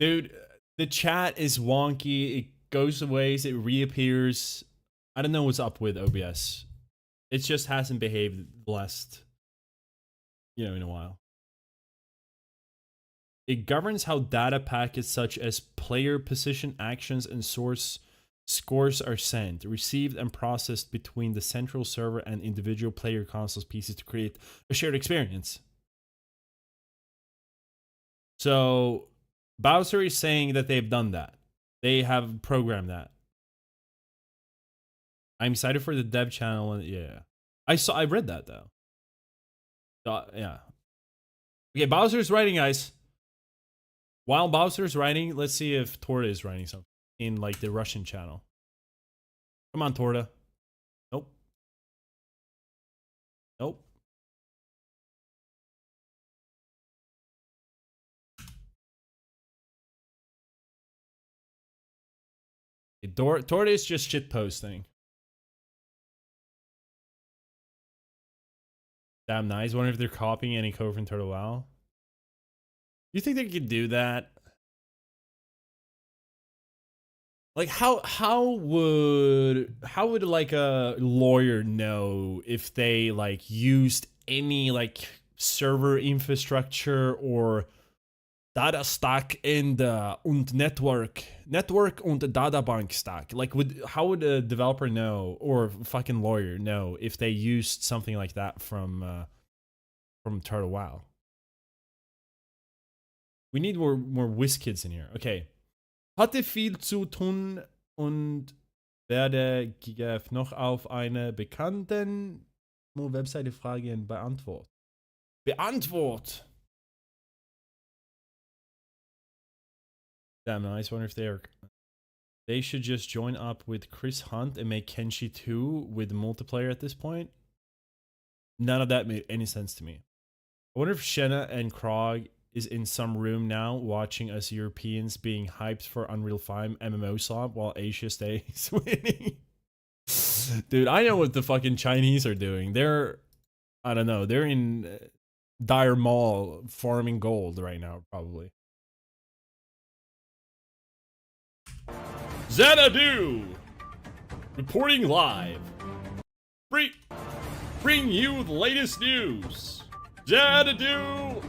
Speaker 1: Dude, the chat is wonky. It goes away, it reappears. I don't know what's up with OBS. It just hasn't behaved the last, in a while. It governs how data packets such as player position, actions, and source scores are sent, received, and processed between the central server and individual player consoles pieces to create a shared experience. So Bowser is saying that they've done that. They have programmed that. I'm excited for the dev channel. And yeah, I read that though. Yeah. Okay, Bowser's writing, guys. While Bowser's writing, let's see if Torta is writing something in like the Russian channel. Come on, Torta. Nope. Nope. Torta is just shit posting. Damn nice. Wonder if they're copying any code from Turtle WoW. You think they could do that? Like how would like a lawyer know if they like used any like server infrastructure or data stack in the und network und Databank stack? Like how would a developer know or fucking lawyer know if they used something like that from Turtle WoW? We need more WizKids in here. Okay. Hatte viel zu tun und werde noch auf eine bekannten Webseite Fragen beantwortet. Damn nice. Wonder if they should just join up with Chris Hunt and make Kenshi 2 with multiplayer at this point. None of that made any sense to me. I wonder if Shenna and Krog is in some room now watching us Europeans being hyped for Unreal 5 MMO swap while Asia stays winning. Dude, I know what the fucking Chinese are doing. They're, I don't know, they're in Dire Mall farming gold right now, probably. Xanadu! Reporting live. Bring you the latest news. Xanadu!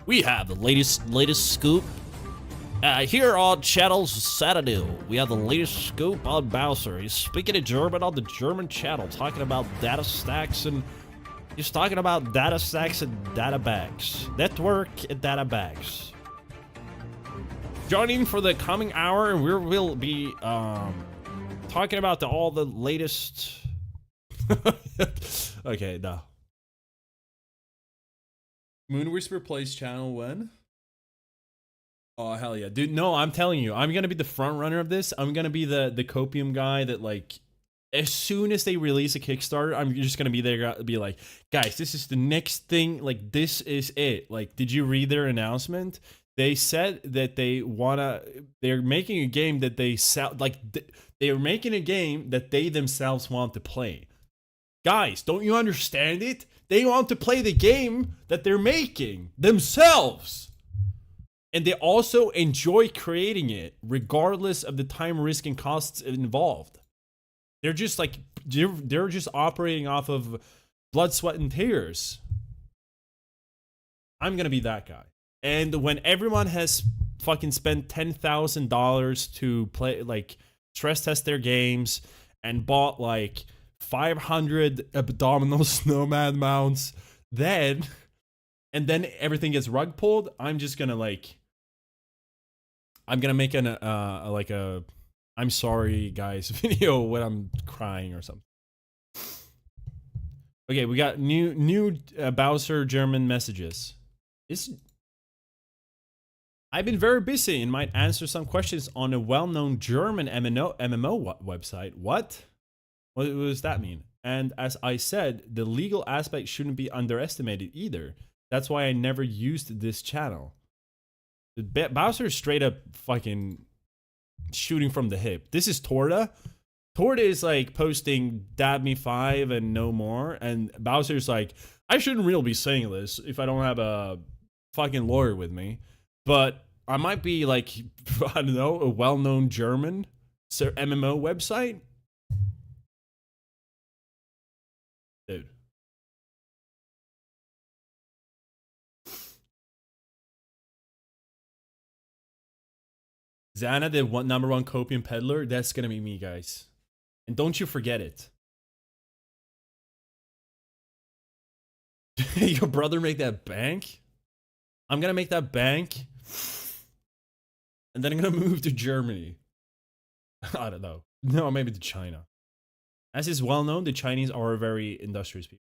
Speaker 1: We have the latest scoop. Here on Channel's Saturday, we have the latest scoop on Bowser. He's speaking in German on the German channel, talking about data stacks and he's talking about data stacks and data bags, network and data bags. Joining for the coming hour, we will be talking about all the latest. Okay, no. Moon Whisper plays channel when? Oh, hell yeah. Dude, no, I'm telling you, I'm gonna be the front runner of this. I'm gonna be the copium guy that, like, as soon as they release a Kickstarter, I'm just gonna be there, be like, guys, this is the next thing, like, this is it. Like, did you read their announcement? They said that they're making a game that they sell, like, they're making a game that they themselves want to play. Guys, don't you understand it? They want to play the game that they're making themselves. And they also enjoy creating it, regardless of the time, risk, and costs involved. They're just like, they're just operating off of blood, sweat, and tears. I'm gonna be that guy. And when everyone has fucking spent $10,000 to play, like, stress test their games and bought like 500 abdominal snowman mounts, then everything gets rug pulled, I'm just gonna, like, I'm gonna make an like a I'm sorry guys video when I'm crying or something. Okay, we got new Bowser German messages. I've been very busy and might answer some questions on a well-known German MMO website. What does that mean? And as I said, the legal aspect shouldn't be underestimated either. That's why I never used this channel. Bowser straight up fucking shooting from the hip. This is Torta. Torta is like posting Dab Me 5 and no more. And Bowser's like, I shouldn't really be saying this if I don't have a fucking lawyer with me. But I might be like, I don't know, a well-known German MMO website. Dude. Xana, the #1 copium peddler, that's gonna be me, guys. And don't you forget it. Your brother make that bank? I'm gonna make that bank. And then I'm gonna move to Germany. I don't know. No, maybe to China. As is well known, the Chinese are very industrious people.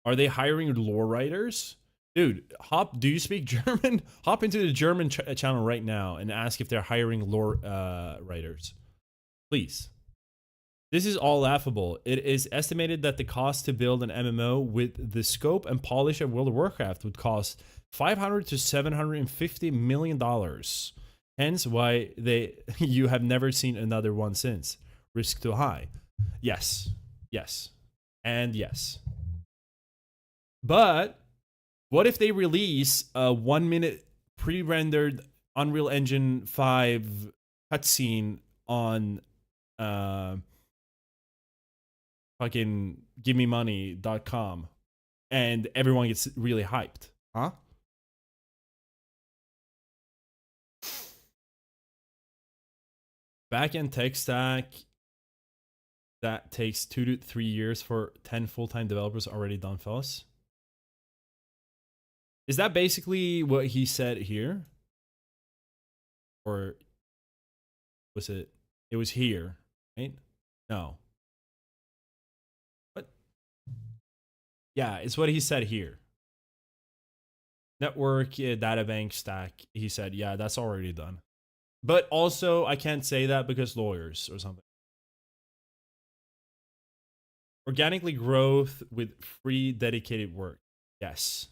Speaker 1: Are they hiring lore writers? Dude, do you speak German? Hop into the German channel right now and ask if they're hiring lore writers. Please. This is all laughable. It is estimated that the cost to build an MMO with the scope and polish of World of Warcraft would cost $500 to $750 million. Hence why you have never seen another one since. Risk too high. Yes. Yes. And yes. But what if they release a 1-minute pre-rendered Unreal Engine 5 cutscene on fucking givememoney.com and everyone gets really hyped? Huh? Backend tech stack that takes 2 to 3 years for 10 full-time developers already done, fellas. Is that basically what he said here? Or was it? It was here, right? No. What? Yeah, it's what he said here. Network, data bank stack. He said, yeah, that's already done. But also, I can't say that because lawyers or something. Organically growth with free dedicated work. Yes.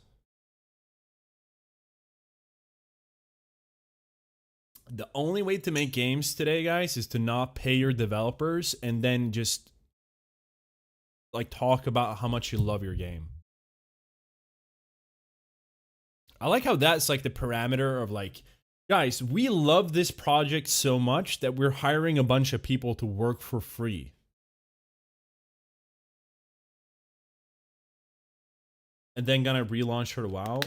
Speaker 1: The only way to make games today, guys, is to not pay your developers and then just like talk about how much you love your game. I like how that's like the parameter of like, guys, we love this project so much that we're hiring a bunch of people to work for free. And then gonna relaunch her to WoW.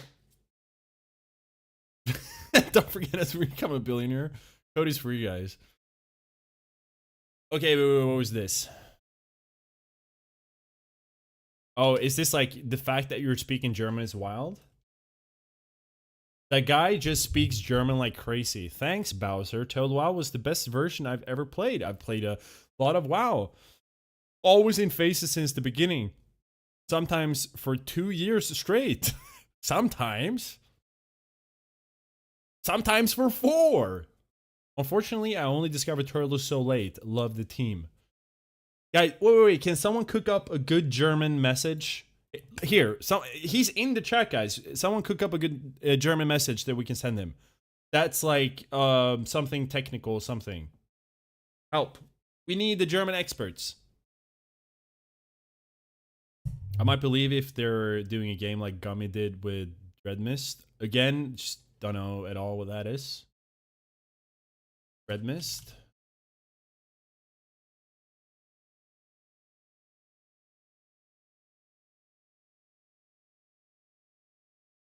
Speaker 1: Don't forget us to become a billionaire. Cody's free, guys. Okay, wait, what was this? Oh, is this like the fact that you're speaking German is wild? That guy just speaks German like crazy. Thanks, Bowser. Total WoW was the best version I've ever played. I've played a lot of WoW. Always in phases since the beginning. Sometimes for 2 years straight. Sometimes. Sometimes for 4. Unfortunately, I only discovered Turtle so late. Love the team. Guys, wait. Can someone cook up a good German message? Here, he's in the chat, guys. Someone cook up a good German message that we can send him. That's like something technical, something. Help. We need the German experts. I might believe if they're doing a game like Gummy did with Dreadmist. Again, just don't know at all what that is. Dreadmist.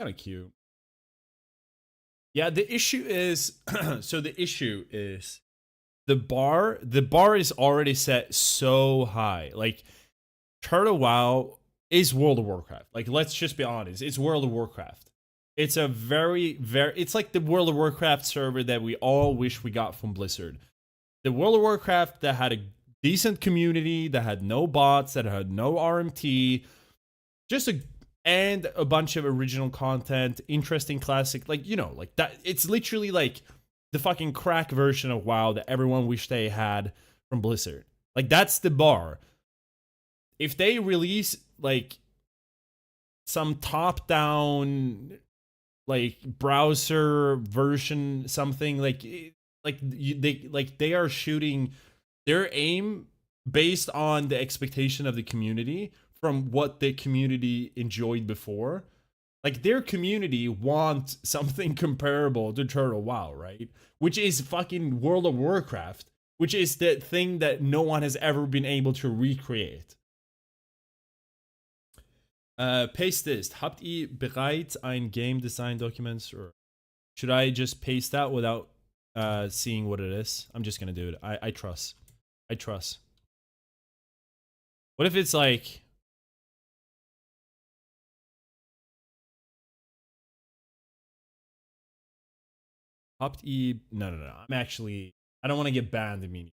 Speaker 1: Kind of cute. Yeah, the issue is so the issue is the bar is already set so high. Like Turtle WoW is World of Warcraft. Like, let's just be honest. It's World of Warcraft. It's a it's like the World of Warcraft server that we all wish we got from Blizzard. The World of Warcraft that had a decent community, that had no bots, that had no RMT, and a bunch of original content, interesting classic, like, you know, like that. It's literally like the fucking crack version of WoW that everyone wished they had from Blizzard. Like, that's the bar. If they release like some top-down like browser version, something they are shooting their aim based on the expectation of the community from what the community enjoyed before. Like, their community wants something comparable to Turtle WoW, right? Which is fucking World of Warcraft, which is the thing that no one has ever been able to recreate. Paste this. Habt ihr bereits ein Game Design Documents? Or should I just paste that without seeing what it is. I'm just gonna do it. I trust. I trust. What if it's like Opt E? No, no, no. I'm actually. I don't want to get banned immediately.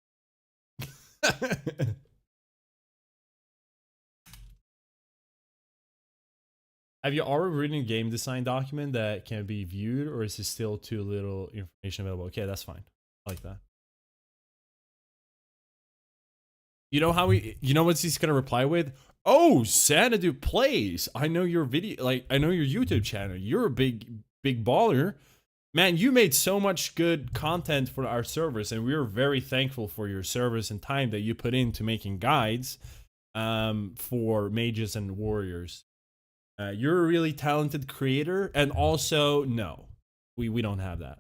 Speaker 1: Have you already written a game design document that can be viewed, or is it still too little information available? Okay, that's fine. I like that. You know how you know what he's gonna reply with? Oh, Xanadu plays. I know your video, like I know your YouTube channel. You're a big baller. Man, you made so much good content for our service, and we're very thankful for your service and time that you put into making guides for mages and warriors. You're a really talented creator, and also, no, we don't have that.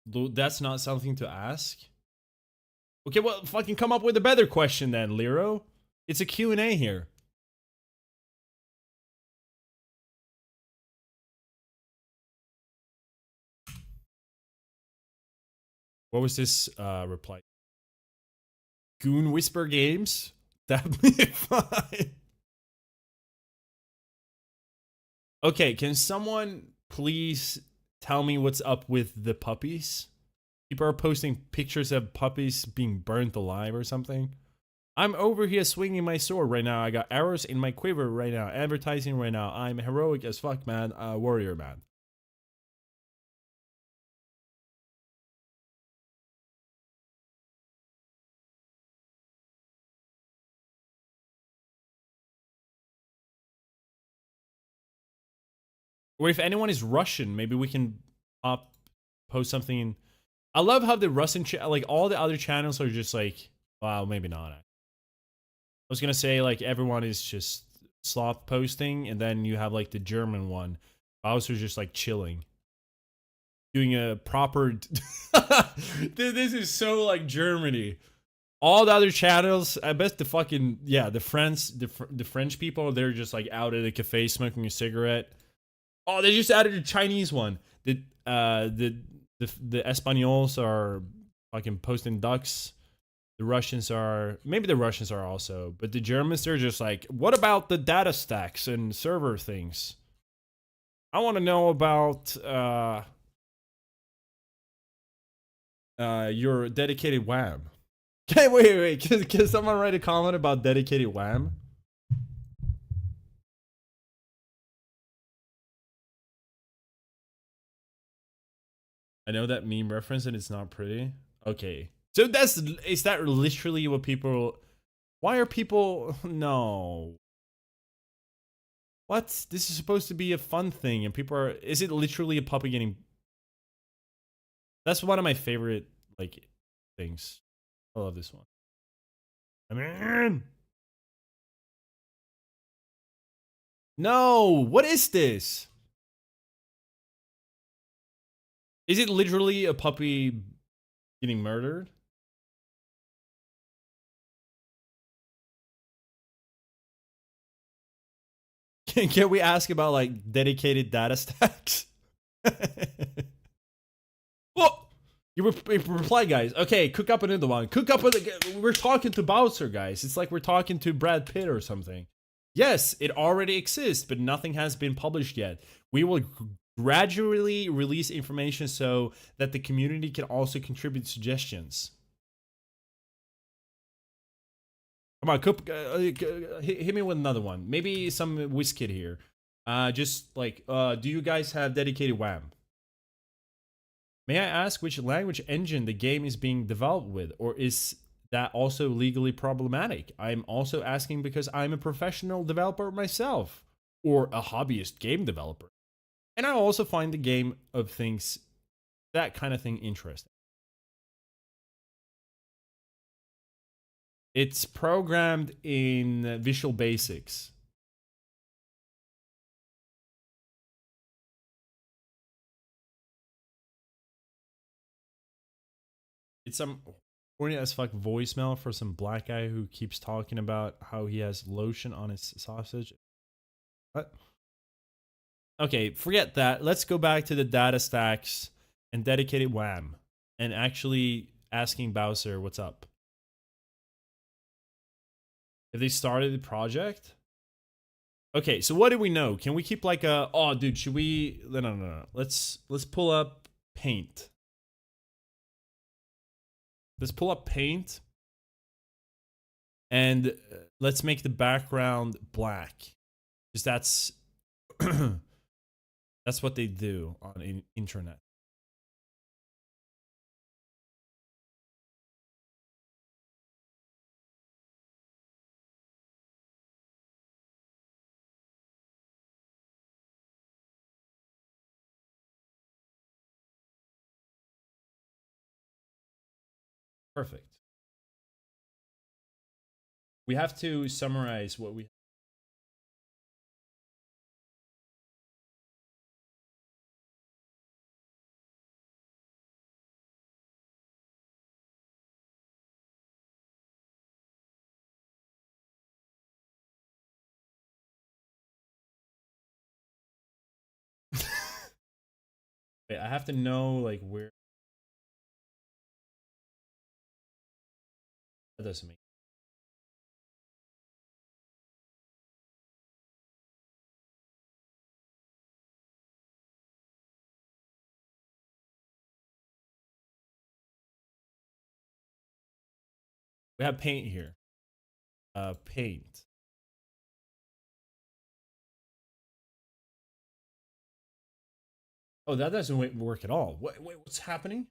Speaker 1: That's not something to ask. Okay, well, fucking come up with a better question then, Lero. It's a Q&A here. What was this reply? Goon Whisper Games? That'd be fine. Okay, can someone please tell me what's up with the puppies? People are posting pictures of puppies being burnt alive or something. I'm over here swinging my sword right now. I got arrows in my quiver right now. Advertising right now. I'm heroic as fuck, man. Warrior, man. Or if anyone is Russian, maybe we can post something. I love how the Russian, like all the other channels are just like, wow, maybe not. I was gonna say like everyone is just sloth posting, and then you have like the German one. Bowser's just like chilling, doing a proper. This is so like Germany. All the other channels, I bet the fucking the French people, they're just like out at a cafe smoking a cigarette. Oh, they just added a Chinese one. The Espanols are fucking posting ducks. The Russians are, maybe the Russians are also, but the Germans, they're just like, what about the data stacks and server things? I want to know about your dedicated WAM. Okay, wait. Can someone write a comment about dedicated WAM? I know that meme reference and it's not pretty. Okay. So is that literally what people, why are people, no. What? This is supposed to be a fun thing and people are, is it literally a puppy getting, that's one of my favorite, like, things. I love this one. I mean, no, what is this? Is it literally a puppy getting murdered? Can we ask about like dedicated data stacks? Well, you reply, guys. Okay, cook up another one. Cook up. We're talking to Bowser, guys. It's like we're talking to Brad Pitt or something. Yes, it already exists, but nothing has been published yet. We will gradually release information so that the community can also contribute suggestions. Come on, hit me with another one. Maybe some Wizkid here. Just like, do you guys have dedicated WAM? May I ask which language engine the game is being developed with, or is that also legally problematic? I'm also asking because I'm a professional developer myself, or a hobbyist game developer. And I also find the game of things, that kind of thing, interesting. It's programmed in Visual Basics. It's some horny as fuck voicemail for some black guy who keeps talking about how he has lotion on his sausage. What? Okay, forget that. Let's go back to the data stacks and dedicated WAM and actually asking Bowser what's up. If they started the project? Okay, so what do we know? Can we keep like a, oh dude, should we, no. Let's pull up paint. Let's pull up paint and let's make the background black. Because that's that's what they do on internet. Perfect. We have to summarize what we wait, I have to know like where that doesn't make. We have paint here. Paint. Oh, that doesn't work at all. Wait, what's happening?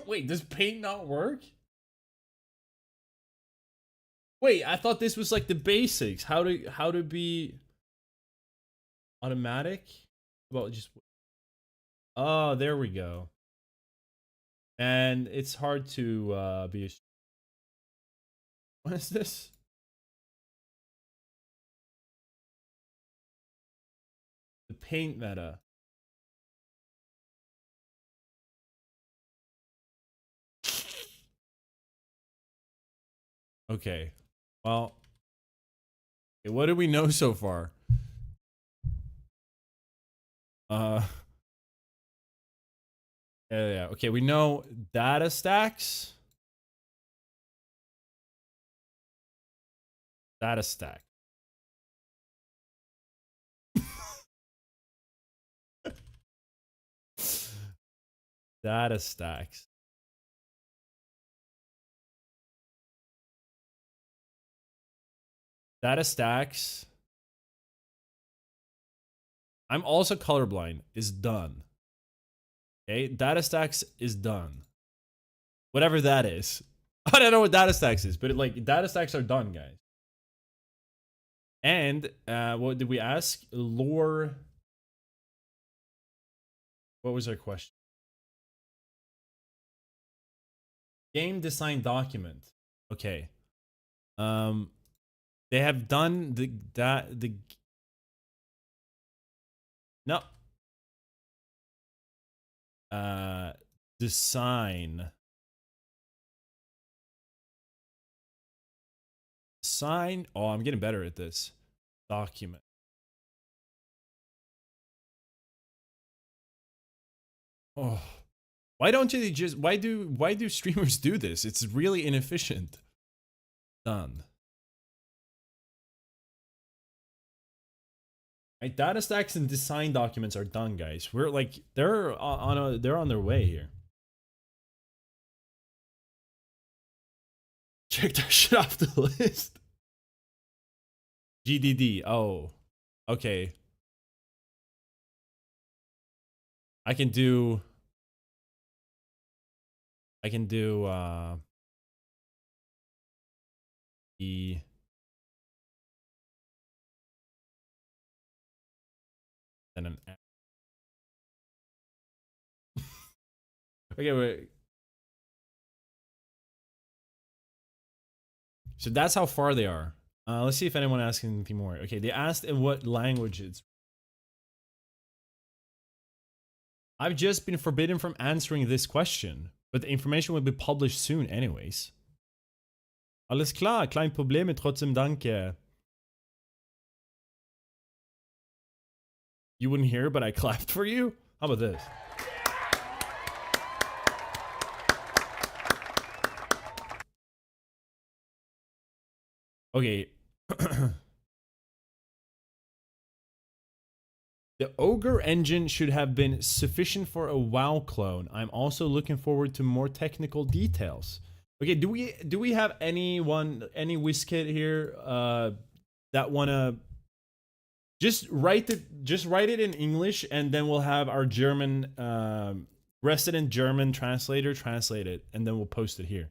Speaker 1: Wait, does paint not work? Wait, I thought this was like the basics. How to be automatic? Well, just oh, there we go. And it's hard to be. What is this? The paint meta. Okay. Well, okay, what do we know so far? Uh yeah. Okay, we know data stacks. Data stack. Data stacks. Data stacks. I'm also colorblind. Is done. Okay, data stacks is done. Whatever that is. I don't know what data stacks is, but like data stacks are done, guys. And what did we ask? Lore. What was our question? Game design document. Okay. They have done the no. Design. Sign. Oh, I'm getting better at this. Document. Oh. Why don't you just why do streamers do this? It's really inefficient. Done. Right, data stacks and design documents are done, guys. We're like they're on their way here. Check that shit off the list. GDD. Oh, okay. I can do E. Then an F. Okay, wait. So that's how far they are. Let's see if anyone asks anything more. Okay, they asked in what language it's. I've just been forbidden from answering this question, but the information will be published soon anyways. Alles klar, kein Problem, trotzdem danke. You wouldn't hear, but I clapped for you? How about this? Okay. The Ogre engine should have been sufficient for a WoW clone. I'm also looking forward to more technical details. Okay, do we have any WizKid here that wanna just write it in English, and then we'll have our German resident German translator translate it, and then we'll post it here.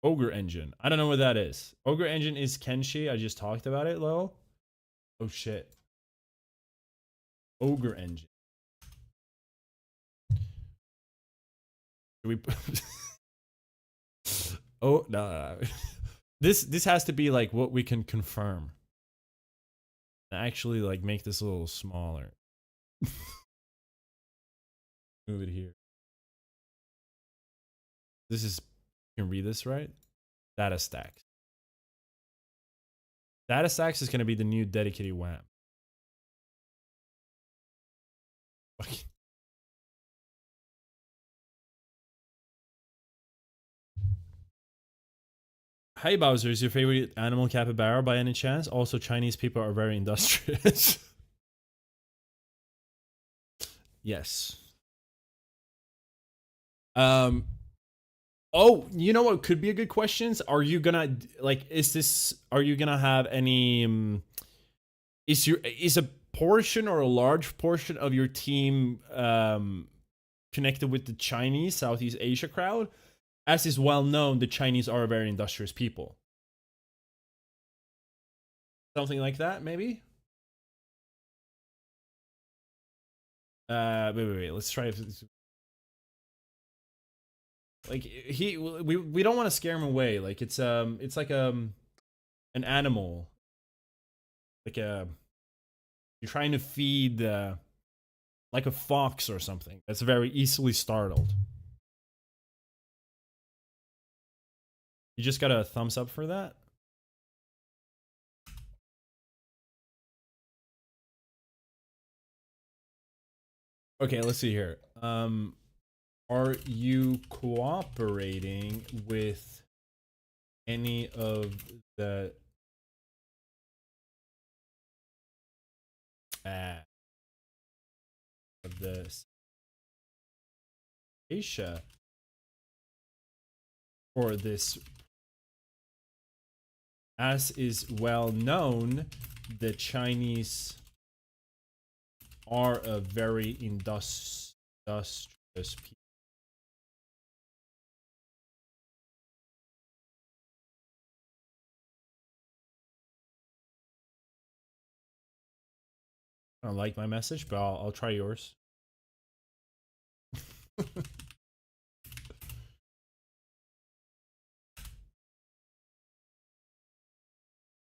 Speaker 1: Ogre engine. I don't know what that is. Ogre engine is Kenshi. I just talked about it, Lo. Oh shit. Ogre engine. Do we? Oh no. This has to be like what we can confirm. Actually, like make this a little smaller. Move it here. This is. You can read this right. Data stacks. Data stacks is going to be the new dedicated WAM. Okay. Hey Bowser, is your favorite animal capybara by any chance? Also, Chinese people are very industrious. Yes. Oh, you know what could be a good question? Are you gonna like? Are you gonna have any? Is a portion or a large portion of your team connected with the Chinese Southeast Asia crowd? As is well known, the Chinese are a very industrious people. Something like that, maybe. Wait. Let's try. Like we don't want to scare him away. Like it's like an animal. Like you're trying to feed like a fox or something that's very easily startled. You just got a thumbs up for that? Okay, let's see here. Are you cooperating with any of the of the Asia for this? As is well known, the Chinese are a very industrious people. I don't like my message, but I'll try yours.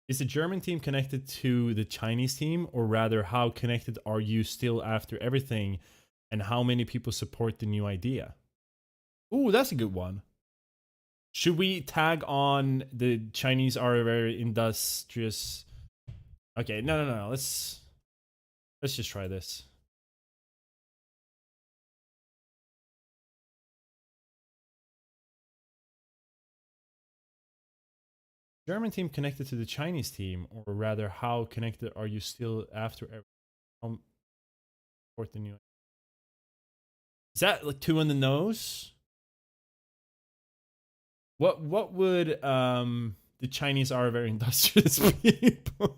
Speaker 1: Is the German team connected to the Chinese team, or rather, how connected are you still after everything, and how many people support the new idea? Ooh, that's a good one. Should we tag on the Chinese are very industrious? Okay, no. Let's just try this. German team connected to the Chinese team, or rather, how connected are you still after every support the new? Is that like two on the nose? What would the Chinese are very industrious people?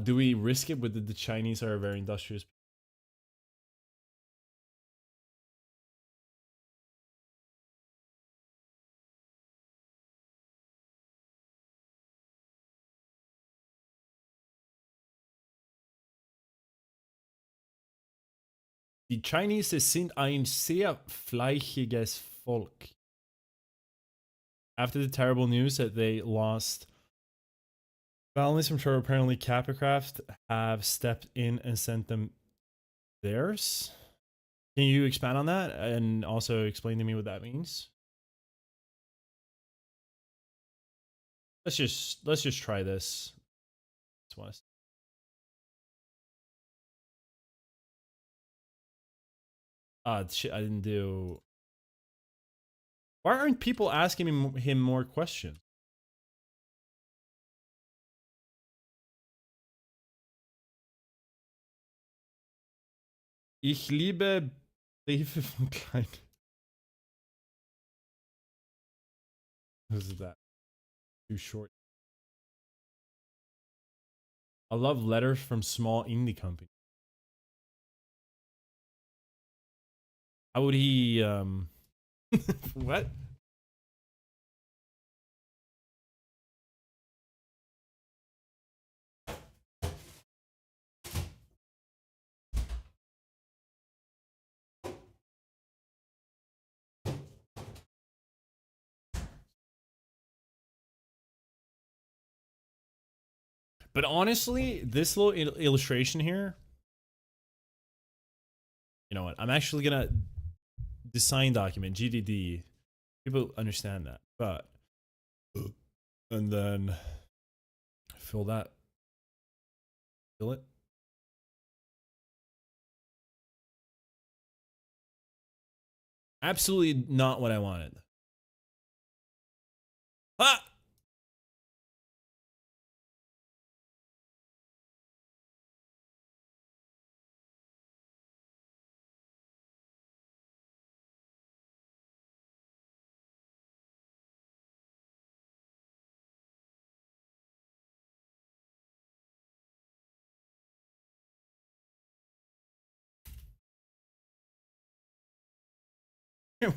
Speaker 1: Do we risk it with the Chinese are very industrious? Die Chinese sind ein sehr fleißiges Volk. After the terrible news that they lost families from sure apparently Capicraft have stepped in and sent them theirs. Can you expand on that and also explain to me what that means? Let's just try this. Shit, I didn't do. Why aren't people asking him more questions? Ich liebe Briefe von Klein. What is that? Too short. I love letters from small indie companies. How would he what? But honestly, this little illustration here, you know what? I'm actually gonna design document GDD. People understand that, but and then fill it. Absolutely not what I wanted. Ah!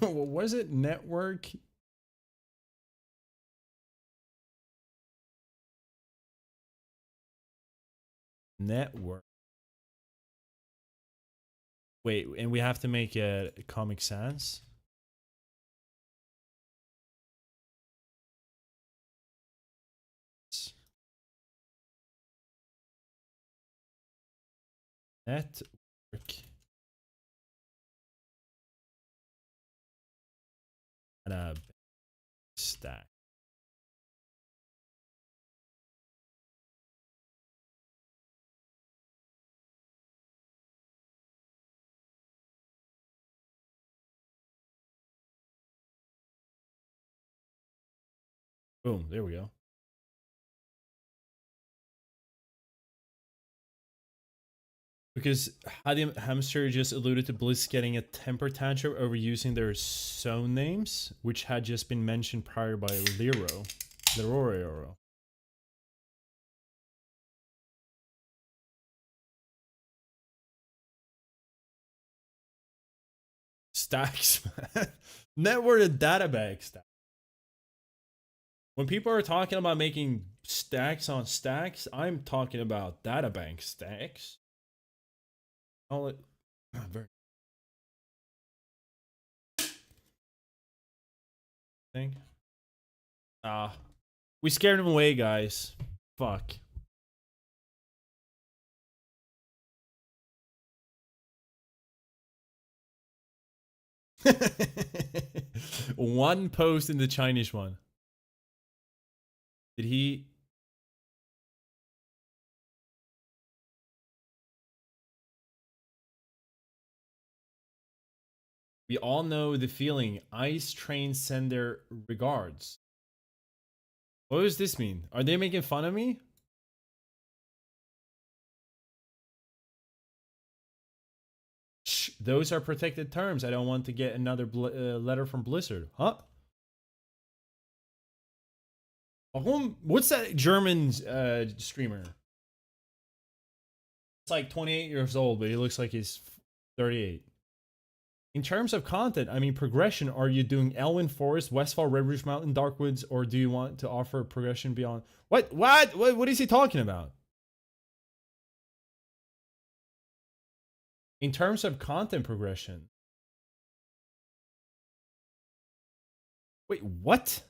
Speaker 1: What was it? Network? Network. Wait, and we have to make it Comic Sans? Network. And a stack. Boom, there we go. Because Hadim Hamster just alluded to Blizz getting a temper tantrum over using their zone names, which had just been mentioned prior by Leroy. Stacks, man. Network and database stack. When people are talking about making stacks on stacks, I'm talking about databank stacks. All it very thing. We scared him away, guys. Fuck. One post in the Chinese one. Did he? We all know the feeling. Ice trains send their regards. What does this mean? Are they making fun of me? Shh, those are protected terms. I don't want to get another letter from Blizzard. Huh? What's that German streamer? It's like 28 years old, but he looks like he's 38. In terms of content, I mean progression, are you doing Elwyn Forest, Westfall, Red Rouge Mountain, Darkwoods, or do you want to offer progression beyond? What is he talking about? In terms of content progression. Wait, what?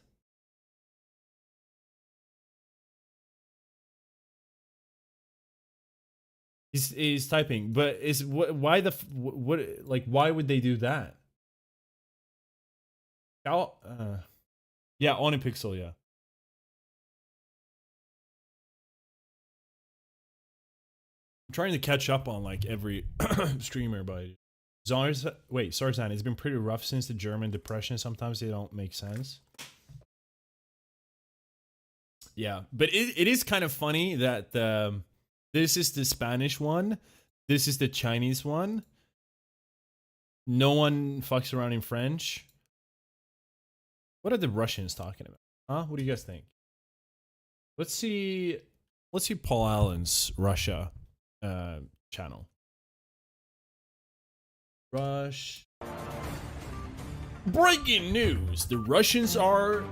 Speaker 1: He's typing, but is why the what like why would they do that? How? Yeah, on a pixel, yeah. I'm trying to catch up on like every streamer, but Zarzan, it's been pretty rough since the German Depression. Sometimes they don't make sense. Yeah, but it is kind of funny that this is the Spanish one, this is the Chinese one. No one fucks around in French. What are the Russians talking about? Huh? What do you guys think? Let's see. Let's see Paul Allen's Russia channel. Rush. Breaking news: the Russians are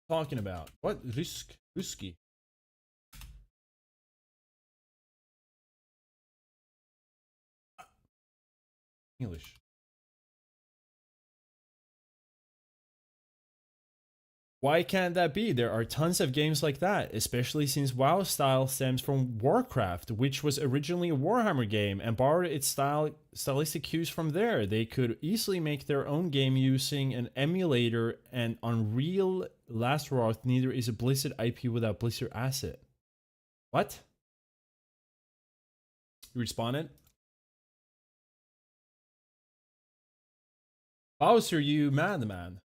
Speaker 1: talking about what? Ruski. English. Why can't that be? There are tons of games like that, especially since WoW style stems from Warcraft, which was originally a Warhammer game and borrowed its stylistic cues from there. They could easily make their own game using an emulator and Unreal. Lastaroth neither is a Blizzard IP without Blizzard asset. What? You responded? Bowser, you madman.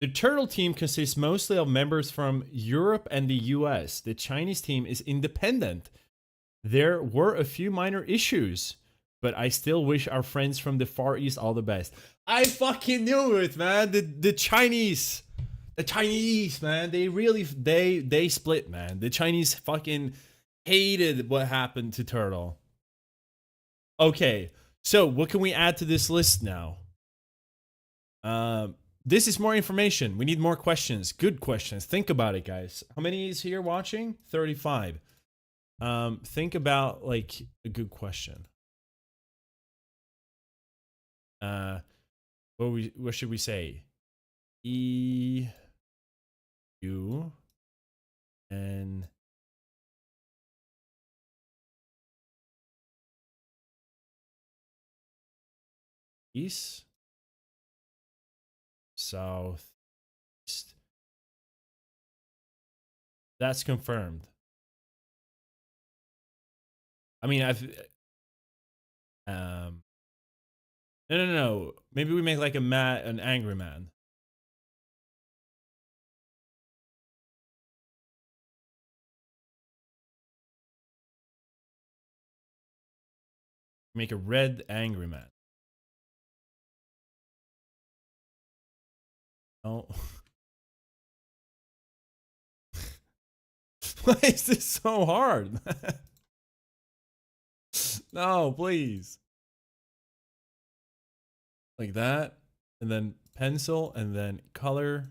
Speaker 1: The Turtle team consists mostly of members from Europe and the US. The Chinese team is independent. There were a few minor issues, but I still wish our friends from the Far East all the best. I fucking knew it, man. The Chinese, man, they really they split, man. The Chinese fucking hated what happened to Turtle. Okay, so what can we add to this list now? This is more information. We need more questions. Good questions. Think about it, guys. How many is here watching? 35. Think about like a good question. What should we say? E U N East, South, East. That's confirmed. I mean, no. Maybe we make like an angry man. Make a red angry man. Oh. Why is this so hard? No, please. Like that. And then pencil and then color.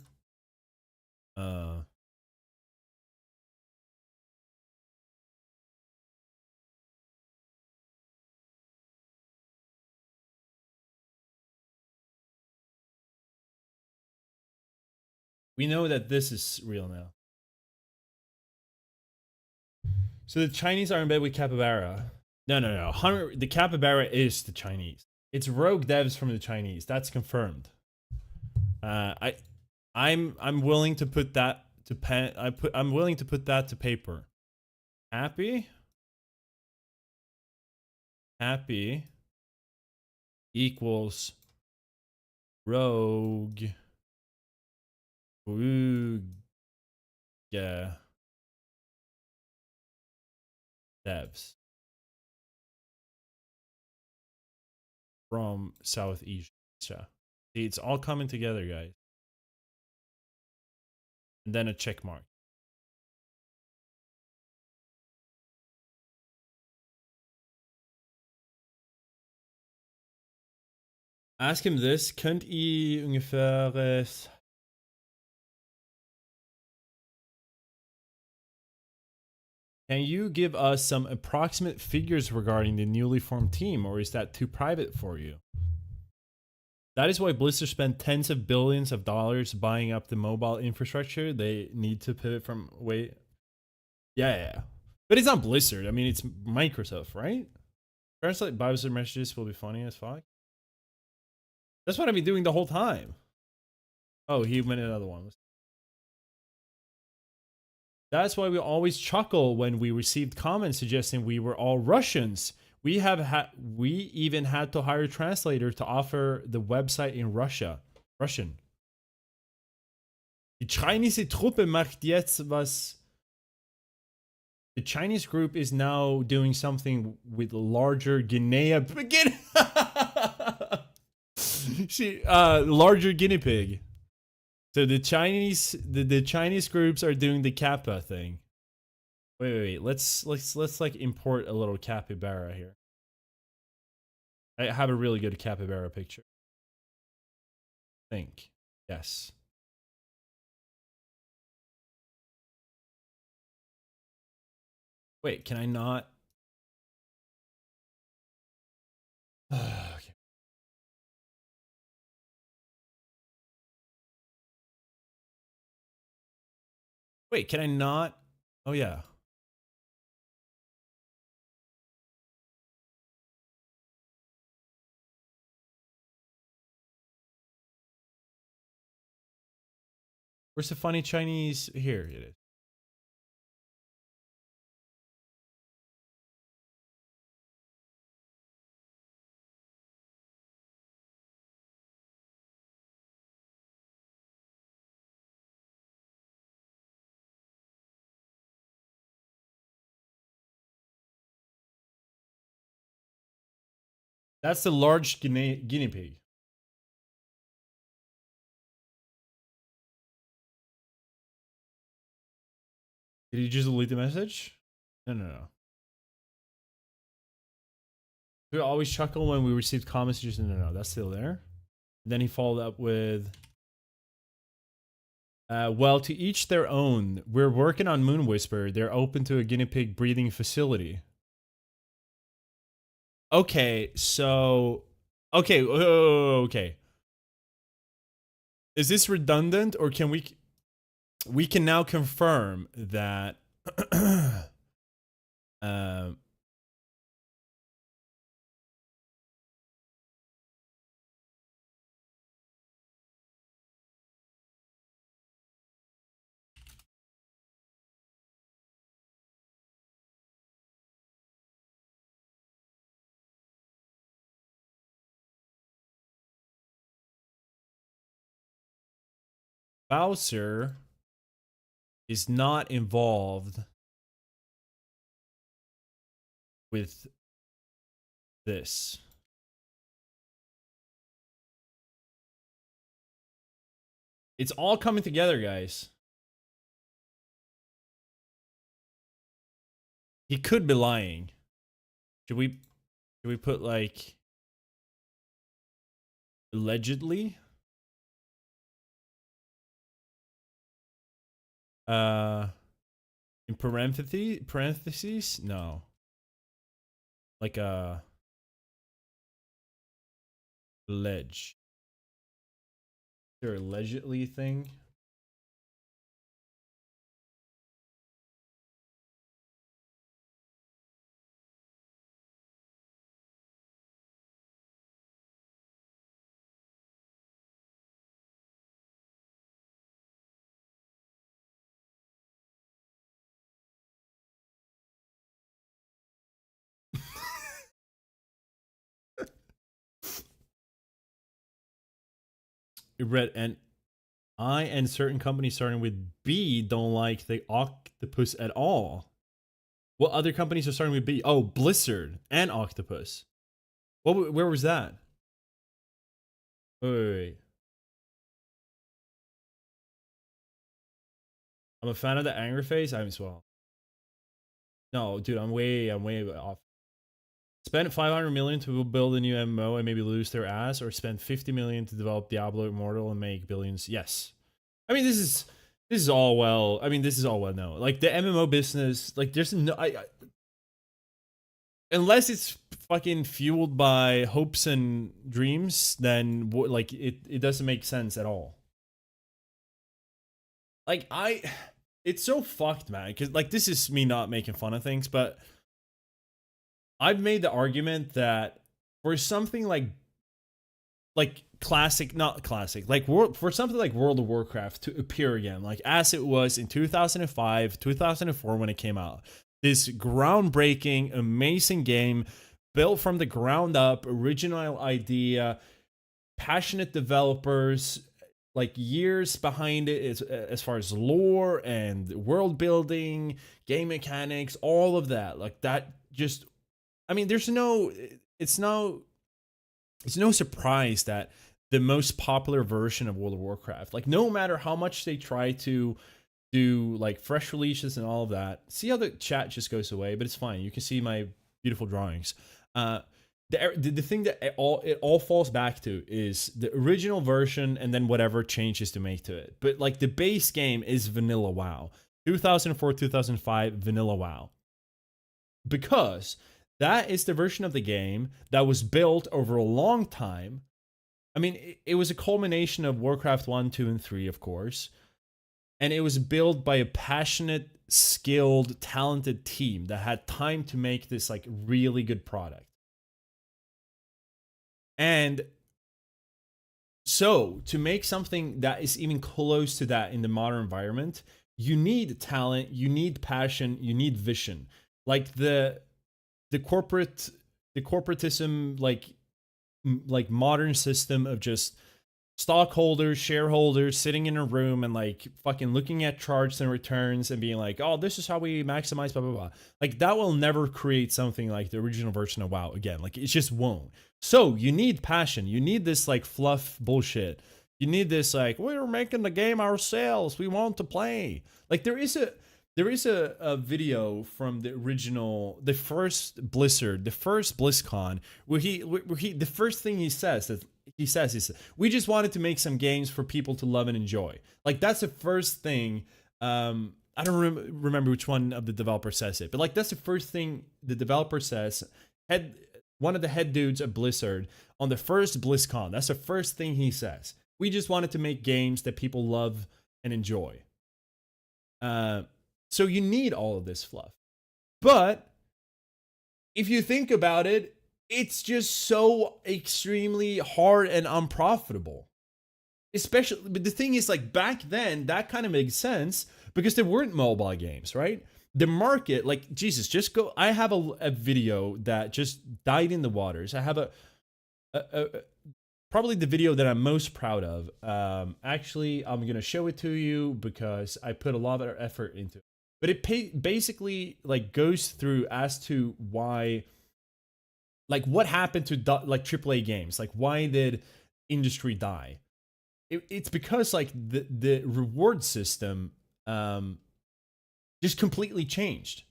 Speaker 1: We know that this is real now. So the Chinese are in bed with Capybara. No. The Capybara is the Chinese. It's rogue devs from the Chinese. That's confirmed. I'm willing to put that to pen. I'm willing to put that to paper. Happy equals rogue. Yeah. Devs from Southeast Asia. See, it's all coming together, guys. And then a check mark. Ask him this. Könnt ihr ungefähr can you give us some approximate figures regarding the newly formed team, or is that too private for you? That is why Blizzard spent tens of billions of dollars buying up the mobile infrastructure. They need to pivot from Yeah, yeah. But it's not Blizzard. I mean, it's Microsoft, right? Translate Bowser messages will be funny as fuck. That's what I've been doing the whole time. Oh, he made another one. That's why we always chuckle when we received comments suggesting we were all Russians. We even had to hire a translator to offer the website in Russian. Die Chinese Truppe macht jetzt was. The Chinese group is now doing something with larger Guinea. Larger guinea pig. So the Chinese groups are doing the Kappa thing. Wait. Let's like import a little capybara here. I have a really good capybara picture. Think. Yes. Wait, can I not? Okay. Wait, can I not? Oh yeah. Where's the funny Chinese? Here it is. That's the large guinea pig. Did you just delete the message? No. We always chuckle when we received comments. Just no. That's still there. Then he followed up with, well, to each their own. We're working on Moon Whisper. They're open to a guinea pig breeding facility. Okay, so okay. Is this redundant, or can we can now confirm that Bowser is not involved with this. It's all coming together, guys. He could be lying. Should we put like allegedly? In parentheses? No. Like a ledge. Is there a allegedly thing? It read, and I and certain companies starting with B don't like the octopus at all. What other companies are starting with B? Oh, Blizzard and Octopus. Where was that? Wait. I'm a fan of the anger face. I'm as well. No, dude, I'm way off. Spend 500 million to build a new MMO and maybe lose their ass, or spend 50 million to develop Diablo Immortal and make billions. Yes. I mean, this is all well. I mean, this is all well known. Like the MMO business, like there's no unless it's fucking fueled by hopes and dreams, then like it doesn't make sense at all. Like it's so fucked, man. Because like this is me not making fun of things, but I've made the argument that for something like classic, not classic, like for something like World of Warcraft to appear again, like as it was in 2005, 2004 when it came out, this groundbreaking, amazing game built from the ground up, original idea, passionate developers, like years behind it as far as lore and world building, game mechanics, all of that. Like that just, I mean, it's no surprise that the most popular version of World of Warcraft, like no matter how much they try to do like fresh releases and all of that, see how the chat just goes away, but it's fine. You can see my beautiful drawings. The thing that it all falls back to is the original version and then whatever changes to make to it. But like the base game is vanilla WoW, 2004, 2005 vanilla WoW, because that is the version of the game that was built over a long time. I mean, it was a culmination of Warcraft 1, 2, and 3, of course. And it was built by a passionate, skilled, talented team that had time to make this like really good product. And so to make something that is even close to that in the modern environment, you need talent, you need passion, you need vision. Like the corporatism, like modern system of just stockholders, shareholders sitting in a room and like fucking looking at charts and returns and being like, oh, this is how we maximize blah blah blah. Like that will never create something like the original version of WoW again. Like it just won't. So you need passion. You need this like fluff bullshit. You need this like, we're making the game ourselves, we want to play. Like there is a video from the first Blizzard, the first BlizzCon, where he the first thing he says is, we just wanted to make some games for people to love and enjoy. Like that's the first thing. I don't remember which one of the developers says it, but like that's the first thing the developer says. One of the head dudes at Blizzard on the first BlizzCon. That's the first thing he says. We just wanted to make games that people love and enjoy. So you need all of this fluff. But if you think about it, it's just so extremely hard and unprofitable. Especially, but the thing is, like back then, that kind of makes sense because there weren't mobile games, right? The market, like Jesus, just go. I have a video that just died in the waters. I have a probably the video that I'm most proud of. Actually, I'm gonna show it to you because I put a lot of effort into it. But it basically like goes through as to why, like what happened to like AAA games, like why did industry die? It's because like the reward system just completely changed.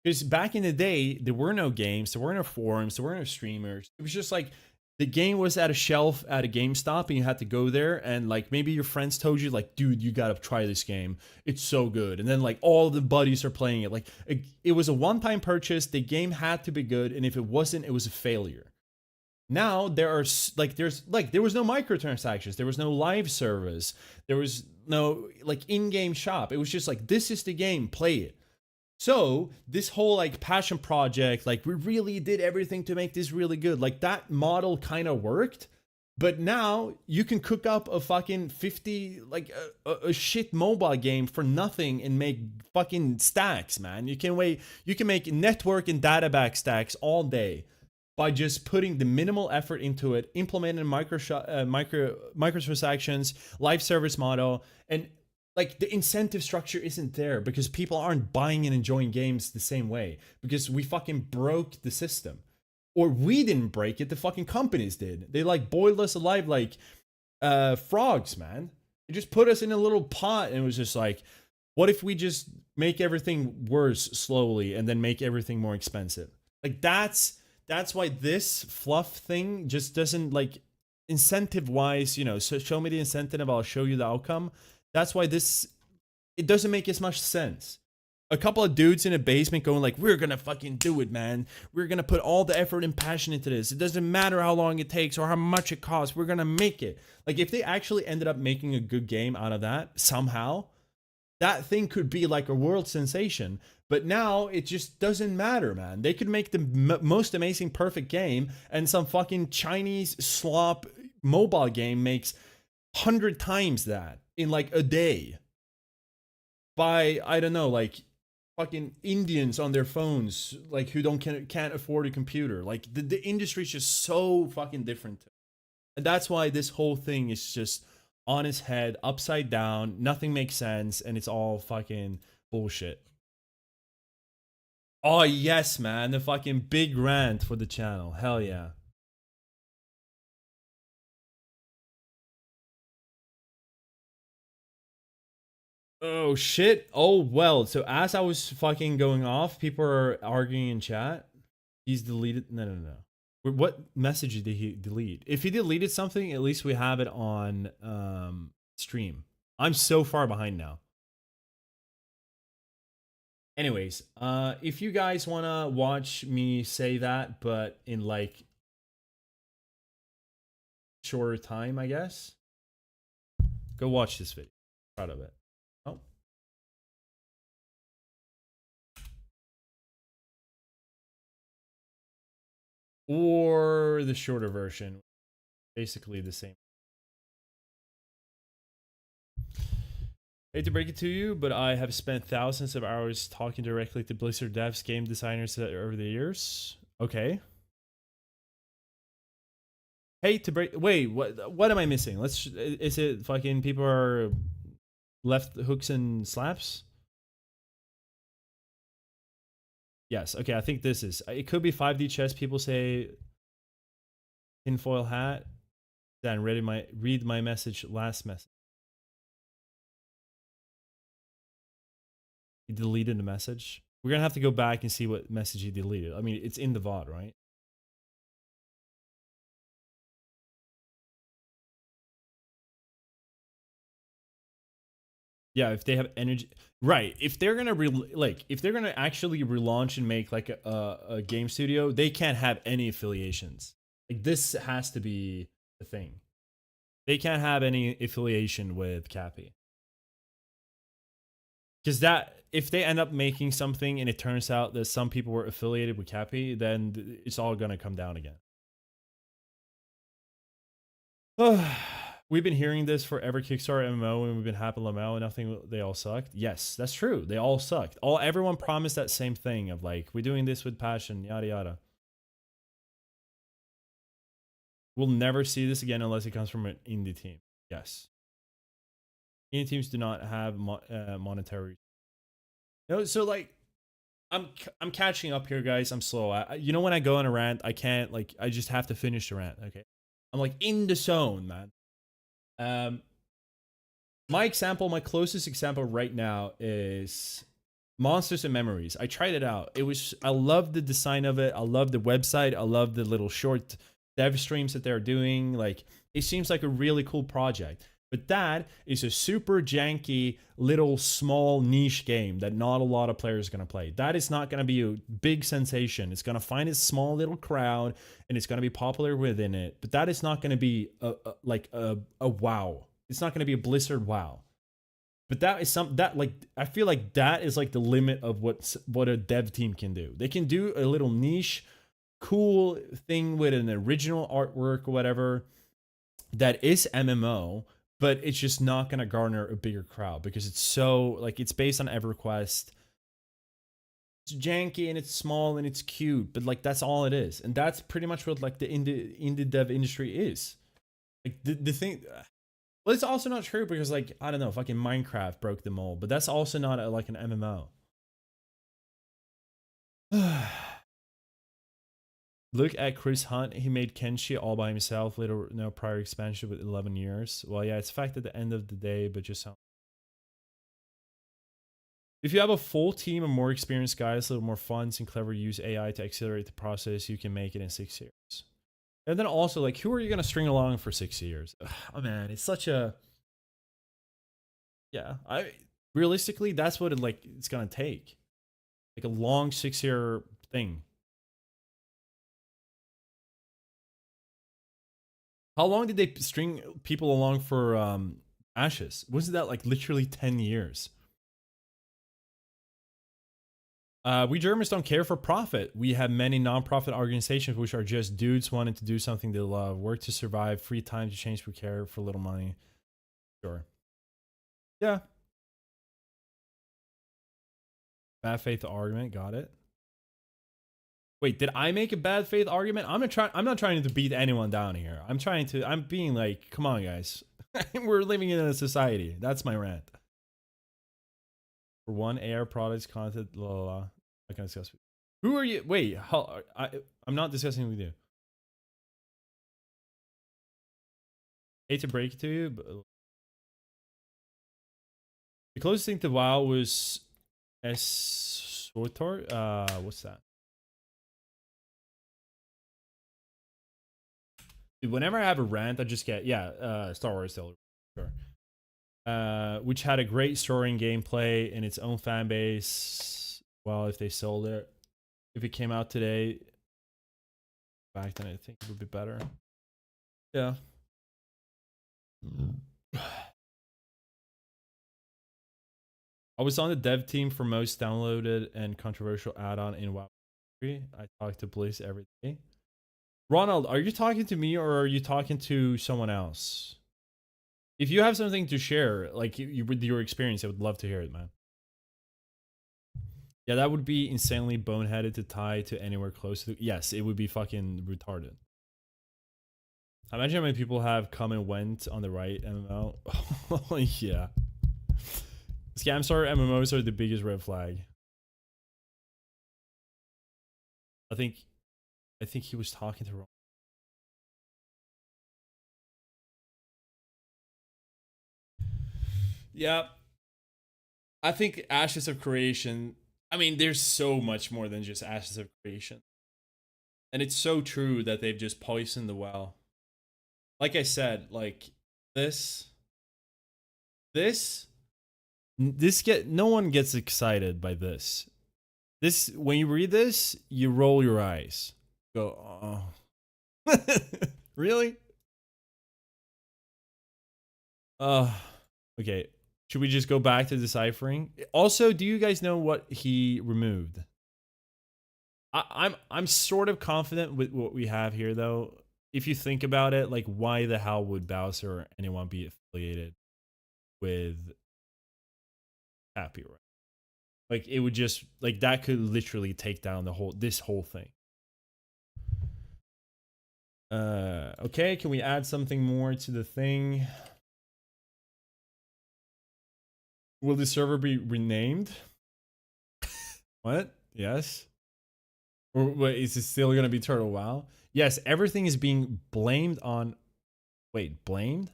Speaker 1: Because back in the day, there were no games, there were no forums, there were no streamers. It was just like the game was at a shelf at a GameStop and you had to go there and like maybe your friends told you like, dude, you gotta try this game, it's so good. And then like all the buddies are playing it. Like it was a one-time purchase, the game had to be good, and if it wasn't, it was a failure. Now there was no microtransactions, there was no live service, there was no like in-game shop. It was just like, this is the game, play it. So this whole like passion project, like we really did everything to make this really good, like that model kind of worked. But now you can cook up a fucking 50, like a shit mobile game for nothing and make fucking stacks, man. You can make network and databack stacks all day by just putting the minimal effort into it, implementing microtransactions, live service model, and like the incentive structure isn't there because people aren't buying and enjoying games the same way because we fucking broke the system. Or we didn't break it, the fucking companies did. They like boiled us alive like frogs, man. They just put us in a little pot and it was just like, what if we just make everything worse slowly and then make everything more expensive? Like that's why this fluff thing just doesn't, like, incentive wise, you know, so show me the incentive, I'll show you the outcome. That's why it doesn't make as much sense. A couple of dudes in a basement going like, we're gonna fucking do it, man. We're gonna put all the effort and passion into this. It doesn't matter how long it takes or how much it costs. We're gonna make it. Like if they actually ended up making a good game out of that somehow, that thing could be like a world sensation. But now it just doesn't matter, man. They could make the most amazing perfect game, and some fucking Chinese slop mobile game makes 100 times that in like a day by, I don't know, like fucking Indians on their phones, like who can't afford a computer. Like the industry is just so fucking different, and that's why this whole thing is just on its head, upside down. Nothing makes sense, and it's all fucking bullshit. Oh yes, man, the fucking big rant for the channel. Hell yeah. Oh shit. Oh well. So as I was fucking going off, people are arguing in chat. He's deleted. No, no, no. What message did he delete? If he deleted something, at least we have it on stream. I'm so far behind now. Anyways, if you guys wanna watch me say that, but in like shorter time, I guess, go watch this video. Proud of it. Oh. Or the shorter version, basically the same. I hate to break it to you, but I have spent thousands of hours talking directly to Blizzard devs, game designers over the years. Okay. Hate to break. Wait, what am I missing? Let's. Is it fucking people are left hooks and slaps? Yes. Okay. I think this is. It could be 5D chess. People say tinfoil hat. Then read my message. Last message. He deleted the message. We're gonna have to go back and see what message he deleted. I mean, it's in the VOD, right? Yeah, if they have energy, right? If they're gonna if they're gonna actually relaunch and make like a game studio, they can't have any affiliations. Like this has to be the thing. They can't have any affiliation with Cappy, because that if they end up making something and it turns out that some people were affiliated with Cappy, then it's all gonna come down again. We've been hearing this for every Kickstarter MMO, and we've been happy Lamau and nothing. They all sucked. Yes, that's true. They all sucked. Everyone promised that same thing of like, we're doing this with passion, yada yada. We'll never see this again unless it comes from an indie team. Yes, indie teams do not have monetary. No, so like, I'm catching up here, guys. I'm slow. You know, when I go on a rant, I can't like. I just have to finish the rant. Okay, I'm like in the zone, man. My example, my closest example right now is Monsters and Memories. I tried it out. I love the design of it. I love the website. I love the little short dev streams that they're doing. Like, it seems like a really cool project. But that is a super janky, little, small, niche game that not a lot of players are going to play. That is not going to be a big sensation. It's going to find a small little crowd, and it's going to be popular within it. But that is not going to be a WoW. It's not going to be a Blizzard WoW. But that is I feel like that is like the limit of what a dev team can do. They can do a little niche, cool thing with an original artwork or whatever that is MMO, but it's just not going to garner a bigger crowd because it's so like it's based on EverQuest. It's janky and it's small and it's cute, but like that's all it is, and that's pretty much what like the indie dev industry is. Like the thing. Well, it's also not true because like I don't know, fucking Minecraft broke the mold, but that's also not like an MMO. Look at Chris Hunt. He made Kenshi all by himself. Little no prior expansion with 11 years. Well, yeah, it's fact at the end of the day, but just how. If you have a full team of more experienced guys, a little more funds and clever use AI to accelerate the process, you can make it in 6 years. And then also, like, who are you gonna string along for 6 years? Ugh, oh man, it's such a. Yeah, realistically, that's what it's gonna take, like a long 6-year thing. How long did they string people along for Ashes? Wasn't that like literally 10 years? We Germans don't care for profit. We have many non-profit organizations which are just dudes wanting to do something they love, work to survive, free time to change for care for little money. Sure. Yeah. Bad faith argument. Got it. Wait, did I make a bad faith argument? I'm not trying to beat anyone down here. I'm being like, come on, guys. We're living in a society. That's my rant. For one, AR products, content, la la la. I can discuss. Who are you? Wait, I'm not discussing with you. Hate to break it to you, but the closest thing to WoW was Sotor. What's that? Dude, whenever I have a rant, I just get Star Wars still. Sure. Which had a great story and gameplay and its own fan base. Well, if they sold it, if it came out today, back then I think it would be better. Yeah. I was on the dev team for most downloaded and controversial add-on in WoW. I talk to police every day. Ronald, are you talking to me or are you talking to someone else? If you have something to share, like with your experience, I would love to hear it, man. Yeah, that would be insanely boneheaded to tie to anywhere close to. Yes, it would be fucking retarded. Imagine how many people have come and went on the right MMO. Yeah. Scam star MMOs are the biggest red flag. I think he was talking to wrong. Yeah. I think Ashes of Creation, I mean, there's so much more than just Ashes of Creation. And it's so true that they've just poisoned the well. Like I said, like this no one gets excited by this. This, when you read this, you roll your eyes. Go, oh. Really? Okay. Should we just go back to deciphering? Also, do you guys know what he removed? I'm sort of confident with what we have here, though. If you think about it, like, why the hell would Bowser or anyone be affiliated with Happy, right? Like, it would just, like, that could literally take down this whole thing. Okay, can we add something more to the thing? Will the server be renamed? What? Yes. Or wait, is it still gonna be Turtle WoW? Yes, everything is being blamed on. Wait, blamed?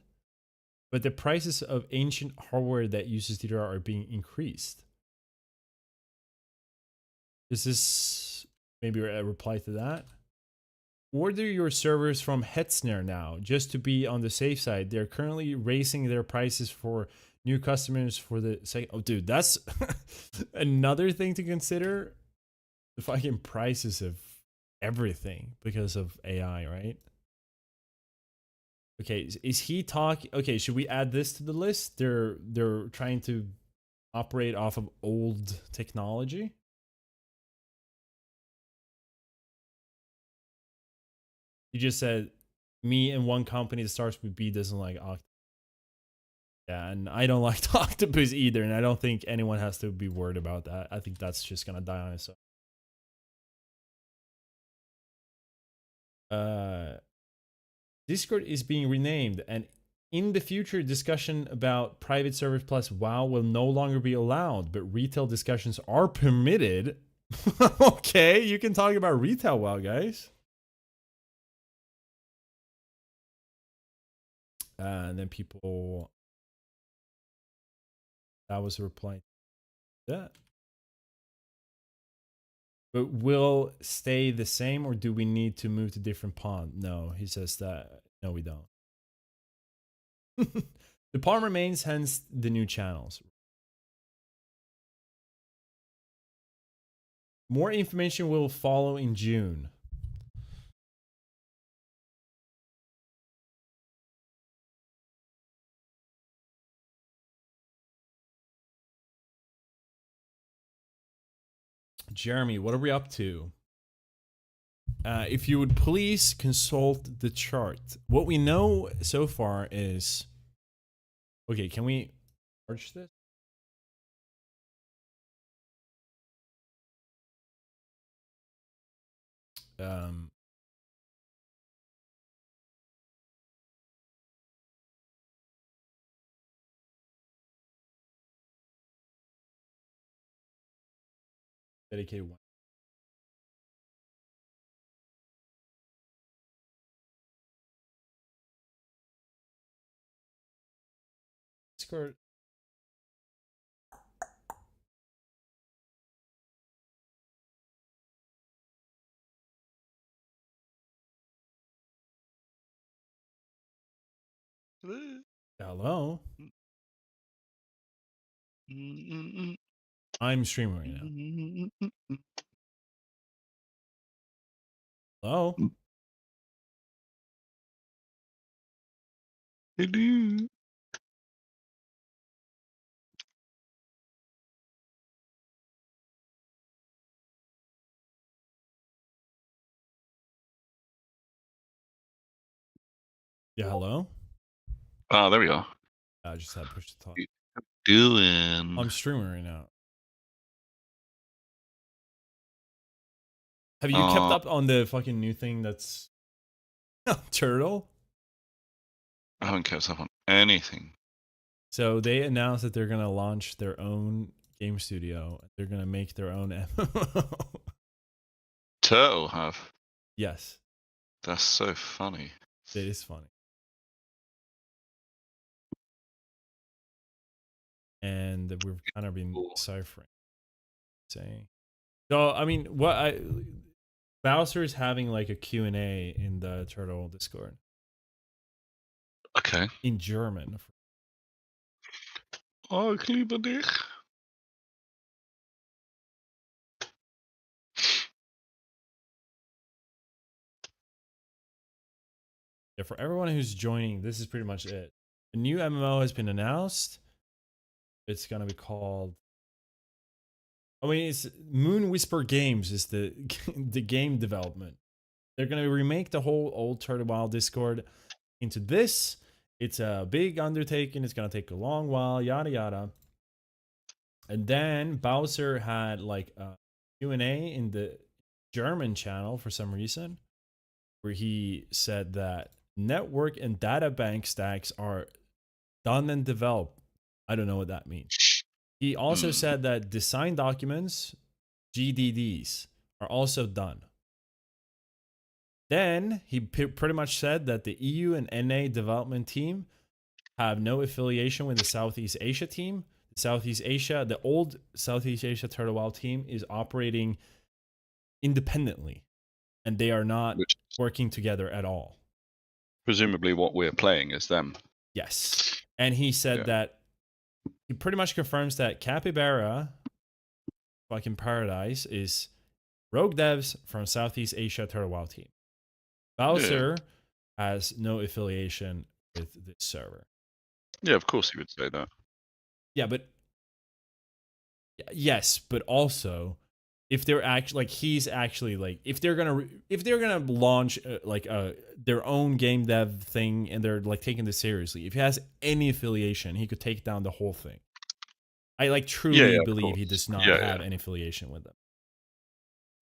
Speaker 1: But the prices of ancient hardware that uses DDR are being increased. Is this maybe a reply to that? Order your servers from Hetzner now, just to be on the safe side. They're currently raising their prices for new customers for the sake. Oh, dude, that's another thing to consider. The fucking prices of everything because of AI, right? Okay, is he talking? Okay, should we add this to the list? They're trying to operate off of old technology. You just said me and one company that starts with B doesn't like Octopus. Yeah, and I don't like Octopus either, and I don't think anyone has to be worried about that. I think that's just gonna die on its own. Discord is being renamed, and in the future, discussion about private servers plus WoW will no longer be allowed, but retail discussions are permitted. Okay, you can talk about retail WoW, guys. And then people, that was a reply to that. But will stay the same, or do we need to move to different pond? No, he says that. No, we don't. The pond remains, hence the new channels. More information will follow in June. Jeremy, what are we up to? If you would please consult the chart. What we know so far is... Okay, can we merge this? Um, dedicate one. Discord. Hello? I'm streaming right now. Hello?
Speaker 2: Hello.
Speaker 1: Yeah, hello?
Speaker 2: Ah, there we are.
Speaker 1: I just had to push the talk.
Speaker 2: Doing.
Speaker 1: I'm streaming right now. Have you kept up on the fucking new thing that's Turtle?
Speaker 2: I haven't kept up on anything.
Speaker 1: So they announced that they're gonna launch their own game studio. They're gonna make their own MMO.
Speaker 2: Turtle have.
Speaker 1: Yes,
Speaker 2: That's so funny.
Speaker 1: it is funny. And we've kind of been ciphering, saying. So I mean, Bowser's having like a Q&A in the Turtle Discord.
Speaker 2: Okay.
Speaker 1: In German.
Speaker 2: Oh, ich liebe dich.
Speaker 1: Yeah, for everyone who's joining, this is pretty much it. The new MMO has been announced. It's gonna be called... I mean, it's Moon Whisper Games is the the game development. They're gonna remake the whole old Turtle Wild Discord into this. It's a big undertaking. It's gonna take a long while. Yada yada. And then Bowser had like a Q&A in the German channel for some reason, where he said that network and data bank stacks are done and developed. I don't know what that means. He also said that design documents, GDDs, are also done. Then he pretty much said that the EU and NA development team have no affiliation with the Southeast Asia team. The old Southeast Asia Turtle Wild team is operating independently, and they are not working together at all.
Speaker 2: Presumably what we're playing is them.
Speaker 1: Yes. And he said that he pretty much confirms that Capybara, fucking Paradise, is rogue devs from Southeast Asia Turtle Wild team. Bowser has no affiliation with this server.
Speaker 2: Yeah, of course he would say that.
Speaker 1: Yeah, but yes, but also if they're actually like he's actually like if they're gonna launch their own game dev thing and they're like taking this seriously, if he has any affiliation, he could take down the whole thing. I like truly believe he does not have any affiliation with them.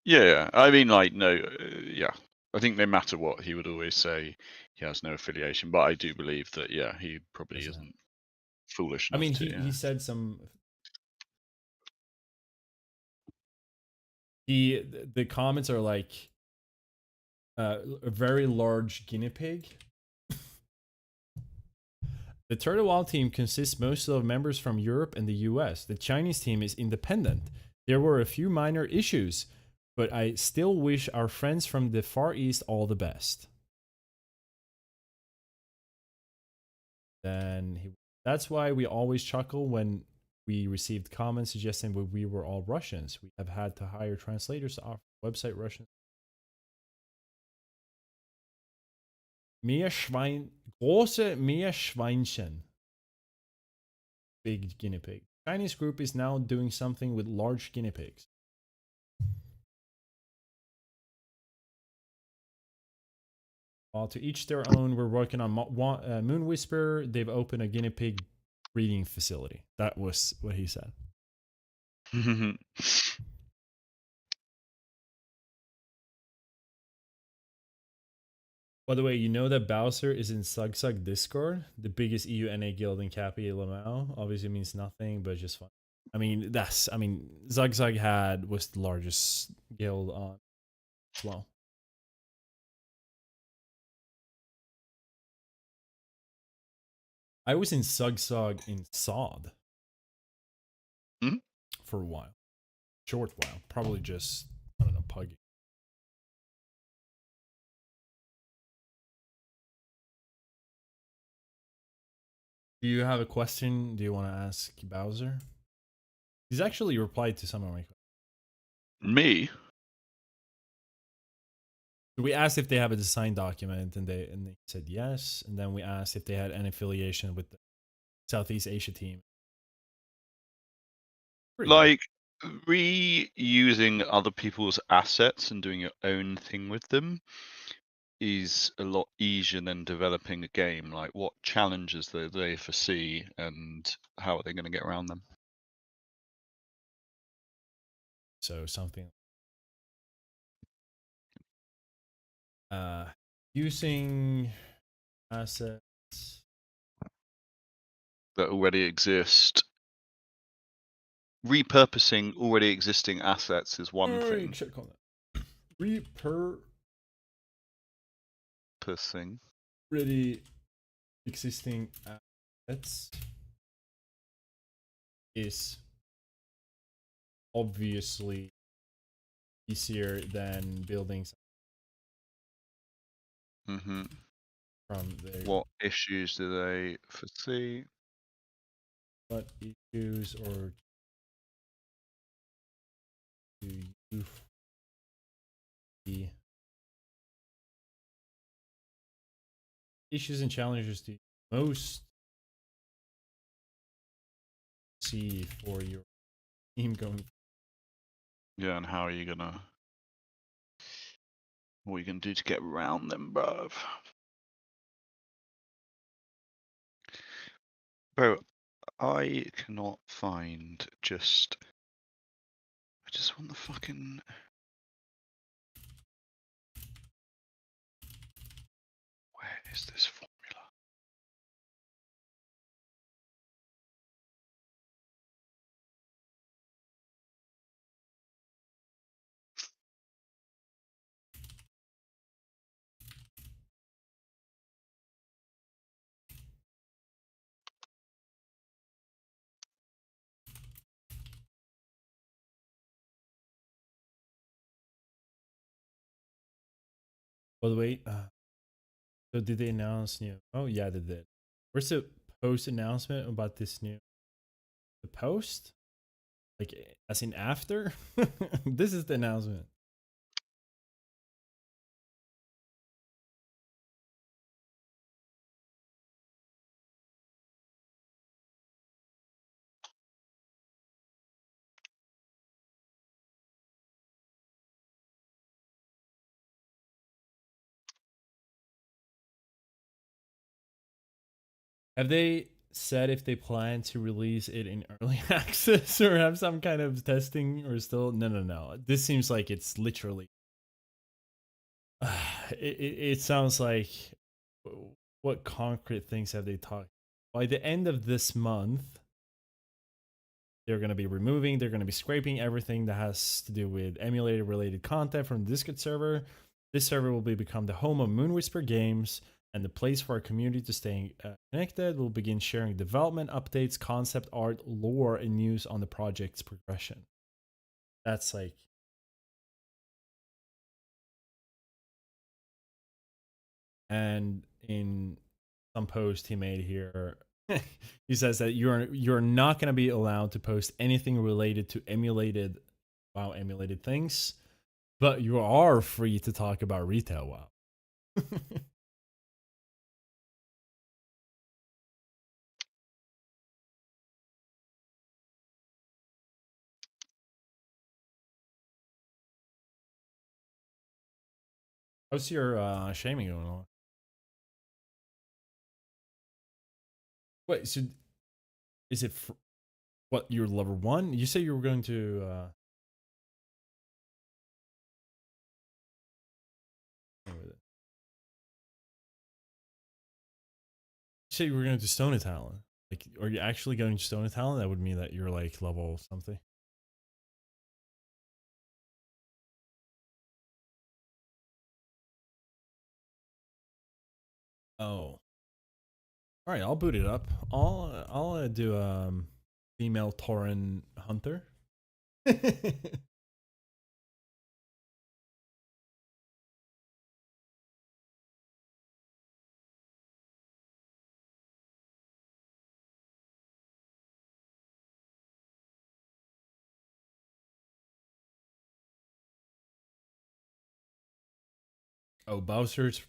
Speaker 2: Yeah, I mean, like, no, yeah. I think no matter what, he would always say he has no affiliation. But I do believe that, yeah, he probably isn't foolish enough to.
Speaker 1: He said some. The comments are like a very large guinea pig. The Turtle Wild team consists mostly of members from Europe and the US. The Chinese team is independent. There were a few minor issues, but I still wish our friends from the Far East all the best. That's why we always chuckle when we received comments suggesting that we were all Russians. We have had to hire translators to offer website Russian. Große Meerschweinchen. Big guinea pig. Chinese group is now doing something with large guinea pigs. While to each their own, we're working on Moon Whisper. They've opened a guinea pig breeding facility. That was what he said. By the way, you know that Bowser is in Sugsug Discord, the biggest EUNA guild in Cappy Lamau. Obviously means nothing, but just fun. Zugzug was the largest guild on as well. I was in Sugsug in Sod for a while. Short while. Probably just, I don't know, puggy. Do you have a question? Do you want to ask Bowser? He's actually replied to some of my questions.
Speaker 2: Me?
Speaker 1: We asked if they have a design document, and they said yes. And then we asked if they had any affiliation with the Southeast Asia team. Pretty
Speaker 2: like good. Reusing other people's assets and doing your own thing with them is a lot easier than developing a game. Like, what challenges do they foresee, and how are they going to get around them?
Speaker 1: So something using assets
Speaker 2: that already exist. Repurposing already existing assets is one thing.
Speaker 1: Repurposing already existing assets is obviously easier than building
Speaker 2: Mm-hmm.
Speaker 1: from there.
Speaker 2: What issues do they foresee?
Speaker 1: What issues or do you see? Issues and challenges do you most see for your team going?
Speaker 2: Yeah, and how are you gonna? What are you gonna do to get around them, bruv? Bro, I cannot find just. I just want the fucking. Where is this formula?
Speaker 1: By the way, so did they announce new? Oh yeah, they did. Where's the post announcement about this new? The post, like as in after. This is the announcement. Have they said if they plan to release it in early access or have some kind of testing or still? No. This seems like it's literally. It sounds like what concrete things have they talked? By the end of this month, they're going to be they're going to be scraping everything that has to do with emulator related content from the Discord server. This server will become the home of Moon Whisper Games and the place for our community to stay connected. We'll begin sharing development updates, concept art, lore, and news on the project's progression. That's like. And in some post he made here, he says that you're not going to be allowed to post anything related to emulated things, but you are free to talk about retail WoW. How's your shaming going on? Wait, so is it what you're level 1? You say you were going to you say you were going to Stone Talent. Like, are you actually going to Stone Talent? That would mean that you're like level something. Oh, all right. I'll boot it up. I'll do female Tauren hunter. Oh, Bowser's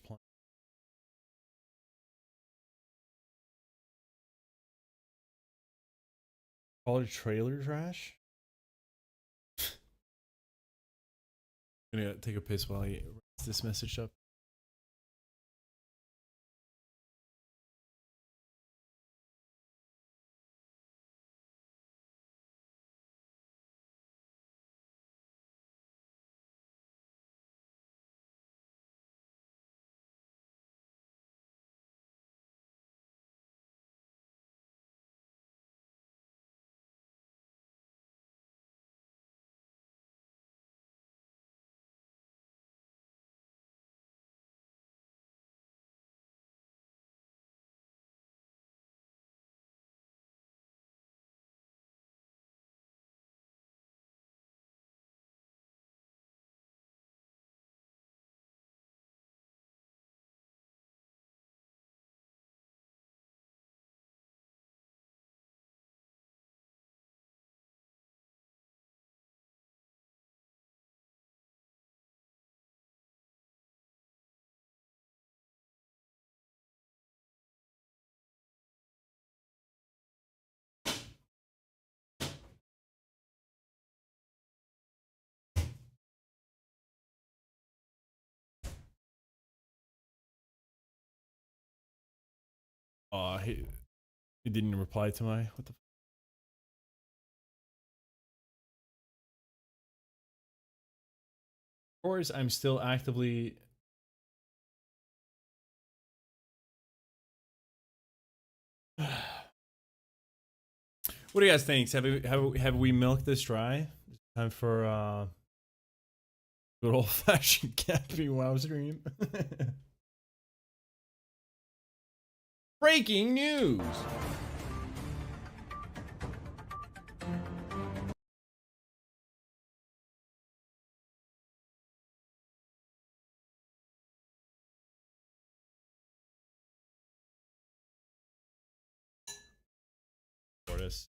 Speaker 1: call it trailer trash. I'm gonna take a piss while he writes this message up. He didn't reply to my what the. Of course, I'm still actively. What do you guys think? Have we milked this dry? Time for good old fashioned camping WoW stream. Breaking news. Tortoise.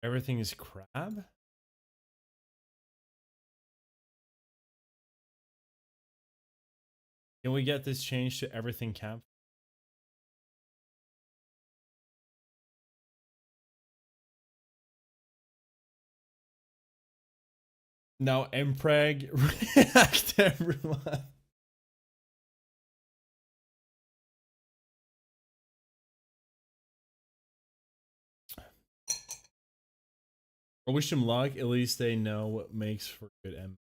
Speaker 1: Everything is crab. Can we get this changed to everything camp? Now Mpreg react everyone. I wish them luck. At least they know what makes for good M.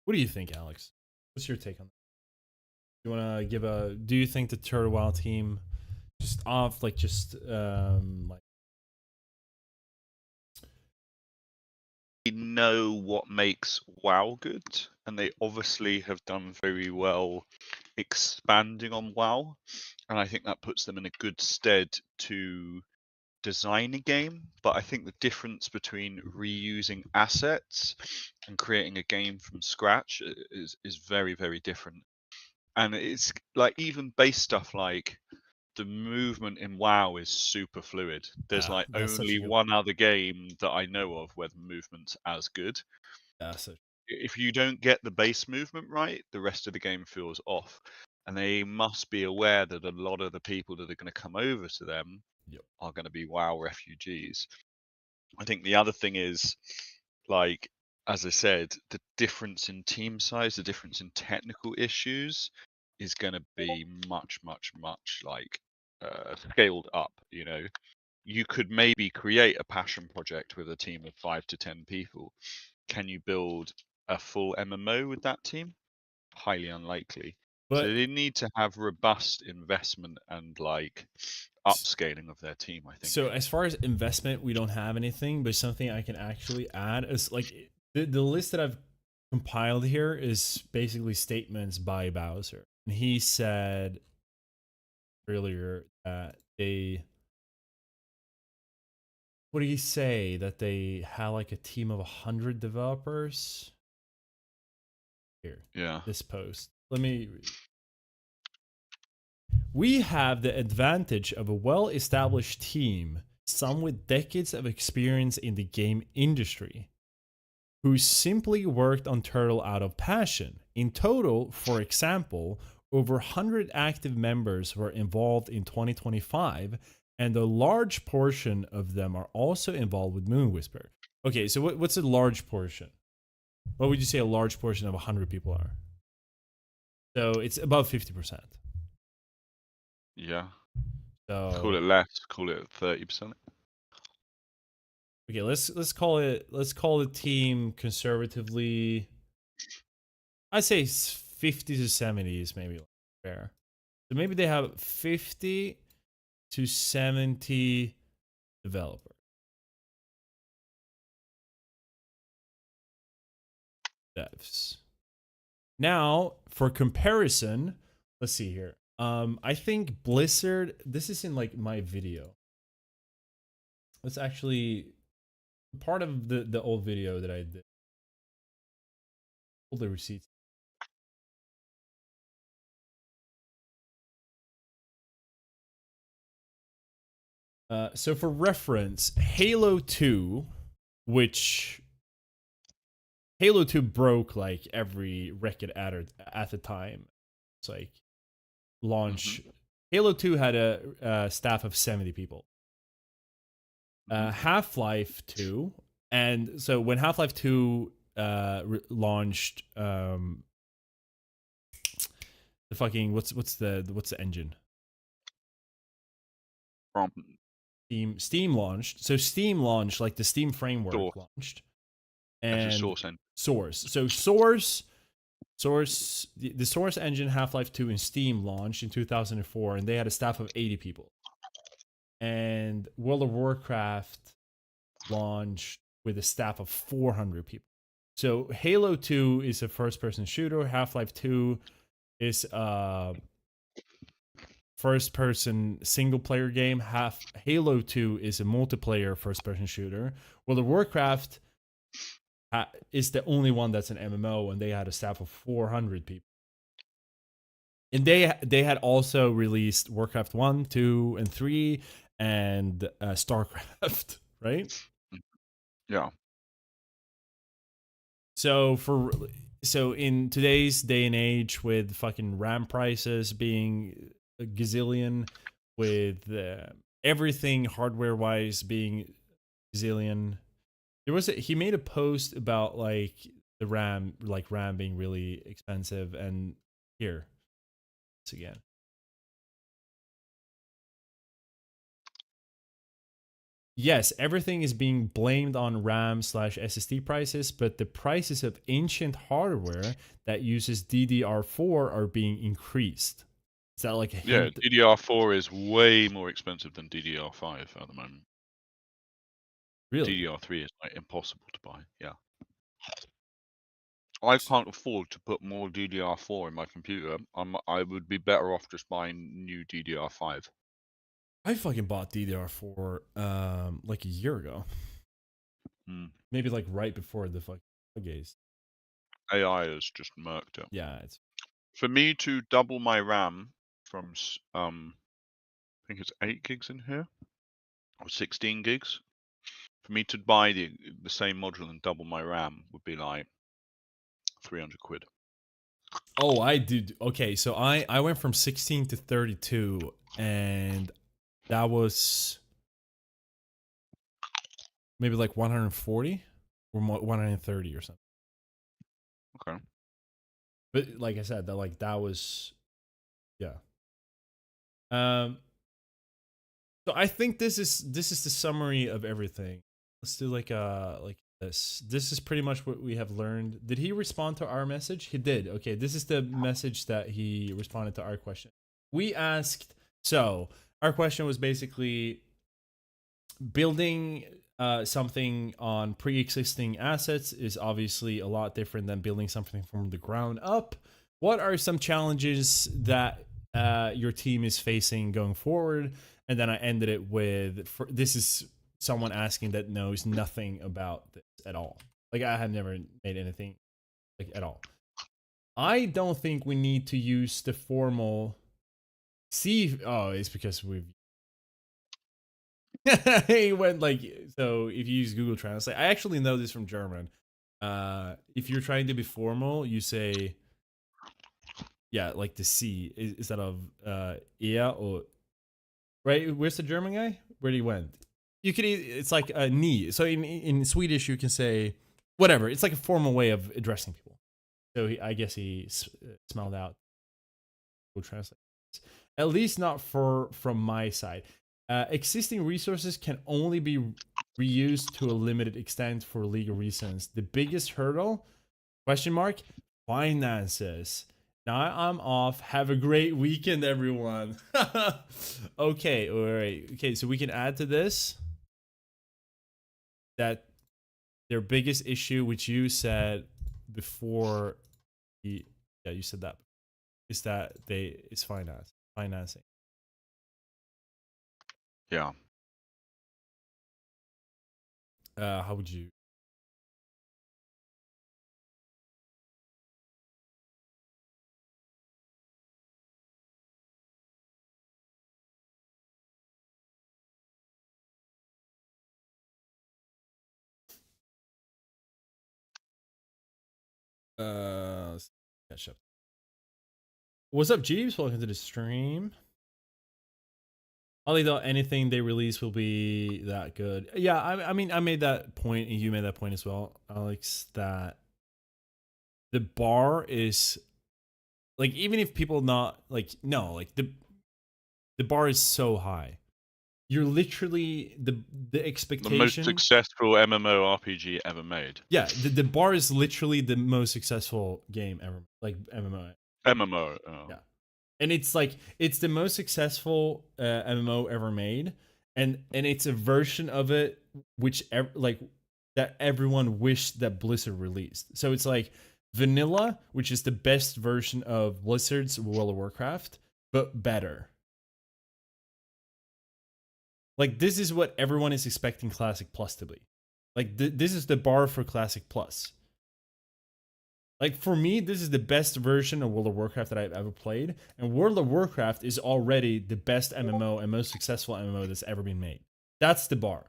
Speaker 1: What do you think, Alex? What's your take on that? You want to give a? Do you think the Turtle Wild team just off like just like
Speaker 2: They know what makes WoW good, and they obviously have done very well expanding on WoW, and I think that puts them in a good stead to design a game. But I think the difference between reusing assets and creating a game from scratch is very, very different. And it's like even base stuff like the movement in WoW is super fluid. There's like
Speaker 1: that's such a
Speaker 2: only
Speaker 1: good
Speaker 2: one other game that I know of where the movement's as good.
Speaker 1: such.
Speaker 2: If you don't get the base movement right, the rest of the game feels off. And they must be aware that a lot of the people that are going to come over to them
Speaker 1: Yep.
Speaker 2: are going to be WoW refugees. I think the other thing is, like, as I said, the difference in team size, the difference in technical issues is going to be much like scaled up. You could maybe create a passion project with a team of 5 to 10 people. Can you build a full MMO with that team? Highly unlikely. So
Speaker 1: But
Speaker 2: they need to have robust investment and like upscaling of their team, I think.
Speaker 1: so as far as investment, we don't have anything, but something I can actually add is like the list that I've compiled here is basically statements by Bowser. And he said earlier that they, what did he say? That they had like a team of 100 developers? Here,
Speaker 2: Yeah.
Speaker 1: this post. Let me read. We have the advantage of a well established team, some with decades of experience in the game industry, who simply worked on Turtle out of passion. In total, for example, over 100 active members were involved in 2025, and a large portion of them are also involved with Moon Whisper. Okay, so what's a large portion? What would you say a large portion of 100 people are? So it's above 50%.
Speaker 2: Yeah. Call it
Speaker 1: So
Speaker 2: less, call it 30%.
Speaker 1: okay, let's call the team conservatively. I'd say 50 to 70 is maybe fair. So maybe they have 50 to 70 developers. Devs. Now, for comparison, let's see here. I think Blizzard, this is in like my video. It's actually part of the old video that I did. All the receipts. So for reference, Halo 2, which Halo 2 broke like every record at the time. It's like launch. Halo 2 had a staff of 70 people. Half-Life 2, and so when Half-Life 2 launched, the fucking what's the engine?
Speaker 2: From
Speaker 1: Steam launched. So Steam launched, like the Steam framework
Speaker 2: Source.
Speaker 1: launched,
Speaker 2: Actually,
Speaker 1: and
Speaker 2: Source end.
Speaker 1: Source. So the Source engine Half-Life 2 in Steam launched in 2004, and they had a staff of 80 people. And World of Warcraft launched with a staff of 400 people. So Halo 2 is a first-person shooter. Half-Life 2 is a first-person single-player game. Halo 2 is a multiplayer first-person shooter. World of Warcraft is the only one that's an MMO, and they had a staff of 400 people. And they had also released Warcraft 1, 2, and 3, and StarCraft, right?
Speaker 2: Yeah.
Speaker 1: So in today's day and age, with fucking RAM prices being a gazillion, with everything hardware wise being gazillion, he made a post about like the RAM being really expensive, and here it's again. Yes, everything is being blamed on RAM/SSD prices, but the prices of ancient hardware that uses DDR4 are being increased. Is that like a hint?
Speaker 2: Yeah, DDR4 is way more expensive than DDR5 at the moment.
Speaker 1: Really?
Speaker 2: DDR3 is like impossible to buy. Yeah. I can't afford to put more DDR4 in my computer. I would be better off just buying new DDR5.
Speaker 1: I fucking bought DDR4 like a year ago. Maybe like right before the fucking gaze.
Speaker 2: AI has just murked it.
Speaker 1: Yeah, it's
Speaker 2: For me to double my RAM from I think it's 8 gigs in here or 16 gigs. For me to buy the same module and double my RAM would be like 300 quid.
Speaker 1: Oh, I did. Okay, so I went from 16 to 32, and that was maybe like 140 or 130 or something.
Speaker 2: Okay.
Speaker 1: But like I said, that was Yeah. Um. So I think this is the summary of everything. Let's do like this. This is pretty much what we have learned. Did he respond to our message? He did. Okay, this is the message that he responded to our question. We asked. So our question was basically building something on pre-existing assets is obviously a lot different than building something from the ground up. What are some challenges that your team is facing going forward? And then I ended it with this is someone asking that knows nothing about this at all. Like I have never made anything like at all. I don't think we need to use the formal see. Oh, it's because we've he went like so if you use Google Translate. I actually know this from German. If you're trying to be formal, you say yeah, like the C instead of ear or right. Where's the German guy? Where he went? You could it's like a knee. So in Swedish you can say whatever. It's like a formal way of addressing people. So I guess he smelled out Google Translate. At least not from my side. Existing resources can only be reused to a limited extent for legal reasons. The biggest hurdle? Question mark. Finances. Now I'm off. Have a great weekend, everyone. Okay, all right. Okay, so we can add to this that their biggest issue, which you said before, yeah, you said that, is that it's financing.
Speaker 2: Yeah.
Speaker 1: How would you? Let's catch up. What's up, Jeeves? Welcome to the stream. I don't think anything they release will be that good. Yeah, I mean, I made that point, and you made that point as well, Alex. That the bar is like, even if people not like, no, like the bar is so high. You're literally the
Speaker 2: The most
Speaker 1: expectation.
Speaker 2: successful MMORPG ever made.
Speaker 1: Yeah, the bar is literally the most successful game ever, like MMO.
Speaker 2: MMO. Oh.
Speaker 1: Yeah, and it's like it's the most successful MMO ever made, and it's a version of it which like that everyone wished that Blizzard released. So it's like vanilla, which is the best version of Blizzard's World of Warcraft, but better. Like this is what everyone is expecting Classic Plus to be. Like this is the bar for Classic Plus. Like for me, this is the best version of World of Warcraft that I've ever played, and World of Warcraft is already the best MMO and most successful MMO that's ever been made. That's the bar.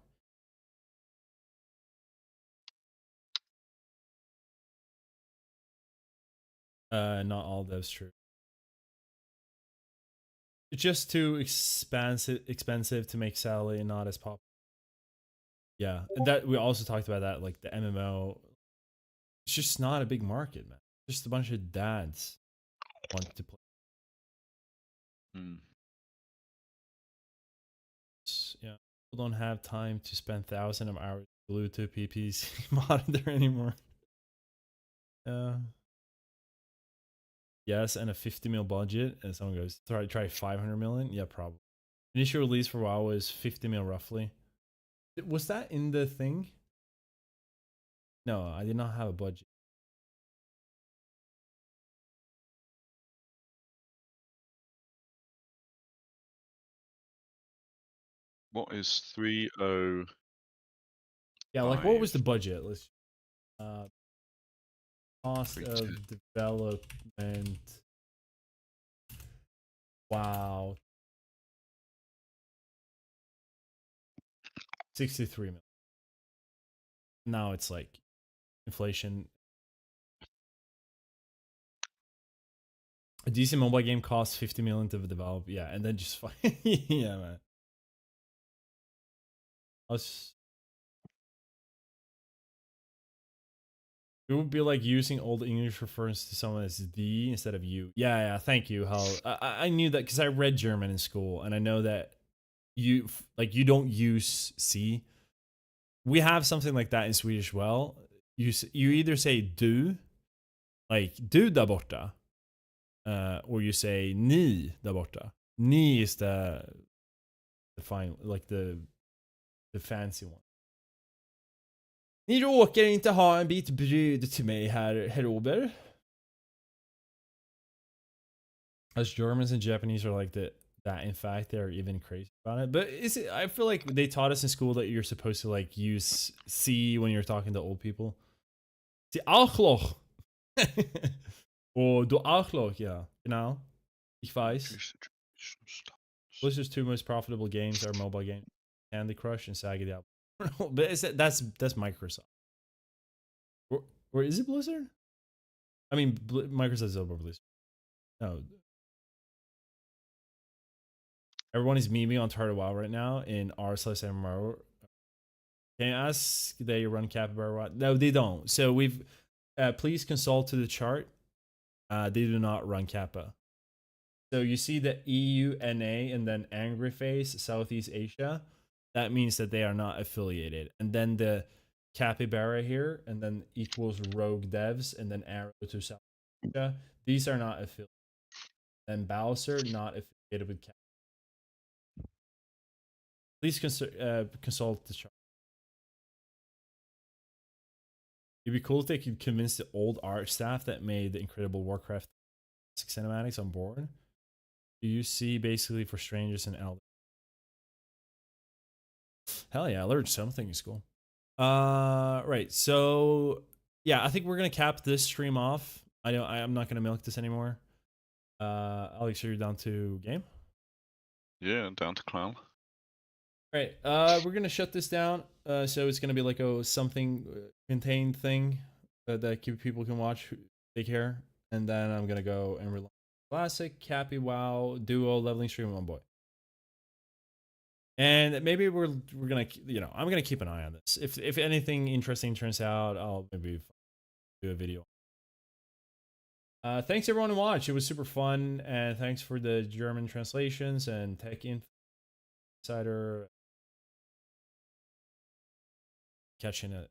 Speaker 1: Not all that's true. It's just too expensive to make Sally and not as popular. Yeah, and that we also talked about that. Like the MMO, it's just not a big market, man. Just a bunch of dads want to play.
Speaker 2: Hmm.
Speaker 1: Yeah, people don't have time to spend thousands of hours glued to a PPC monitor anymore. Yes, and a 50 mil budget, and someone goes try 500 million. Yeah, probably. Initial release for WoW was 50 mil roughly. Was that in the thing? No, I did not have a budget.
Speaker 2: What is 305?
Speaker 1: Yeah, like what was the budget? Let's cost
Speaker 2: 310.
Speaker 1: of development. Wow. 63 million. Now it's like inflation. A decent mobile game costs 50 million to develop. Yeah, and then just yeah, man. It would be like using Old English refers to someone as the instead of you. Yeah, thank you, Hal. I knew that because I read German in school, and I know that you don't use C. We have something like that in Swedish. Well, you either say du, like du där borta, or you say ni där borta. Ni is the fine, like the fancy one. Ni råkar inte ha en bit bröd till mig, herr Ober. As Germans and Japanese are like that. In fact, they're even crazy about it. But I feel like they taught us in school that you're supposed to like use C when you're talking to old people. Sie Arschloch. Oh, du Arschloch, ja. Genau. Ich weiß. Blizzard's two most profitable games are mobile games: Candy Crush and Saga Diablo. But that's Microsoft. Or is it Blizzard? I mean, Microsoft is over Blizzard. No. Everyone is memeing on Tartar WoW right now in r/MMO. Can you ask they run Capybara? No, they don't. So we've please consult to the chart. They do not run Kappa. So you see the EUNA and then angry face Southeast Asia. That means that they are not affiliated. And then the Capybara here, and then equals Rogue Devs, and then arrow to South Asia. These are not affiliated. And Bowser not affiliated with Kappa. Please consult the chart. It'd be cool if they could convince the old art staff that made the incredible Warcraft cinematics on board. You see basically for strangers and elders. Hell yeah, I learned something in school. Right. So yeah, I think we're gonna cap this stream off. I'm not gonna milk this anymore. Alex, you're down to game?
Speaker 2: Yeah, down to clown.
Speaker 1: Right. We're gonna shut this down. So it's gonna be like a something contained thing that people can watch. Take care, and then I'm gonna go and relax. Classic, Cappy, WoW, Duo, leveling stream, one boy. And maybe we're gonna, I'm gonna keep an eye on this. If anything interesting turns out, I'll maybe do a video. Thanks everyone who watched. It was super fun, and thanks for the German translations and Tech Insider catching it.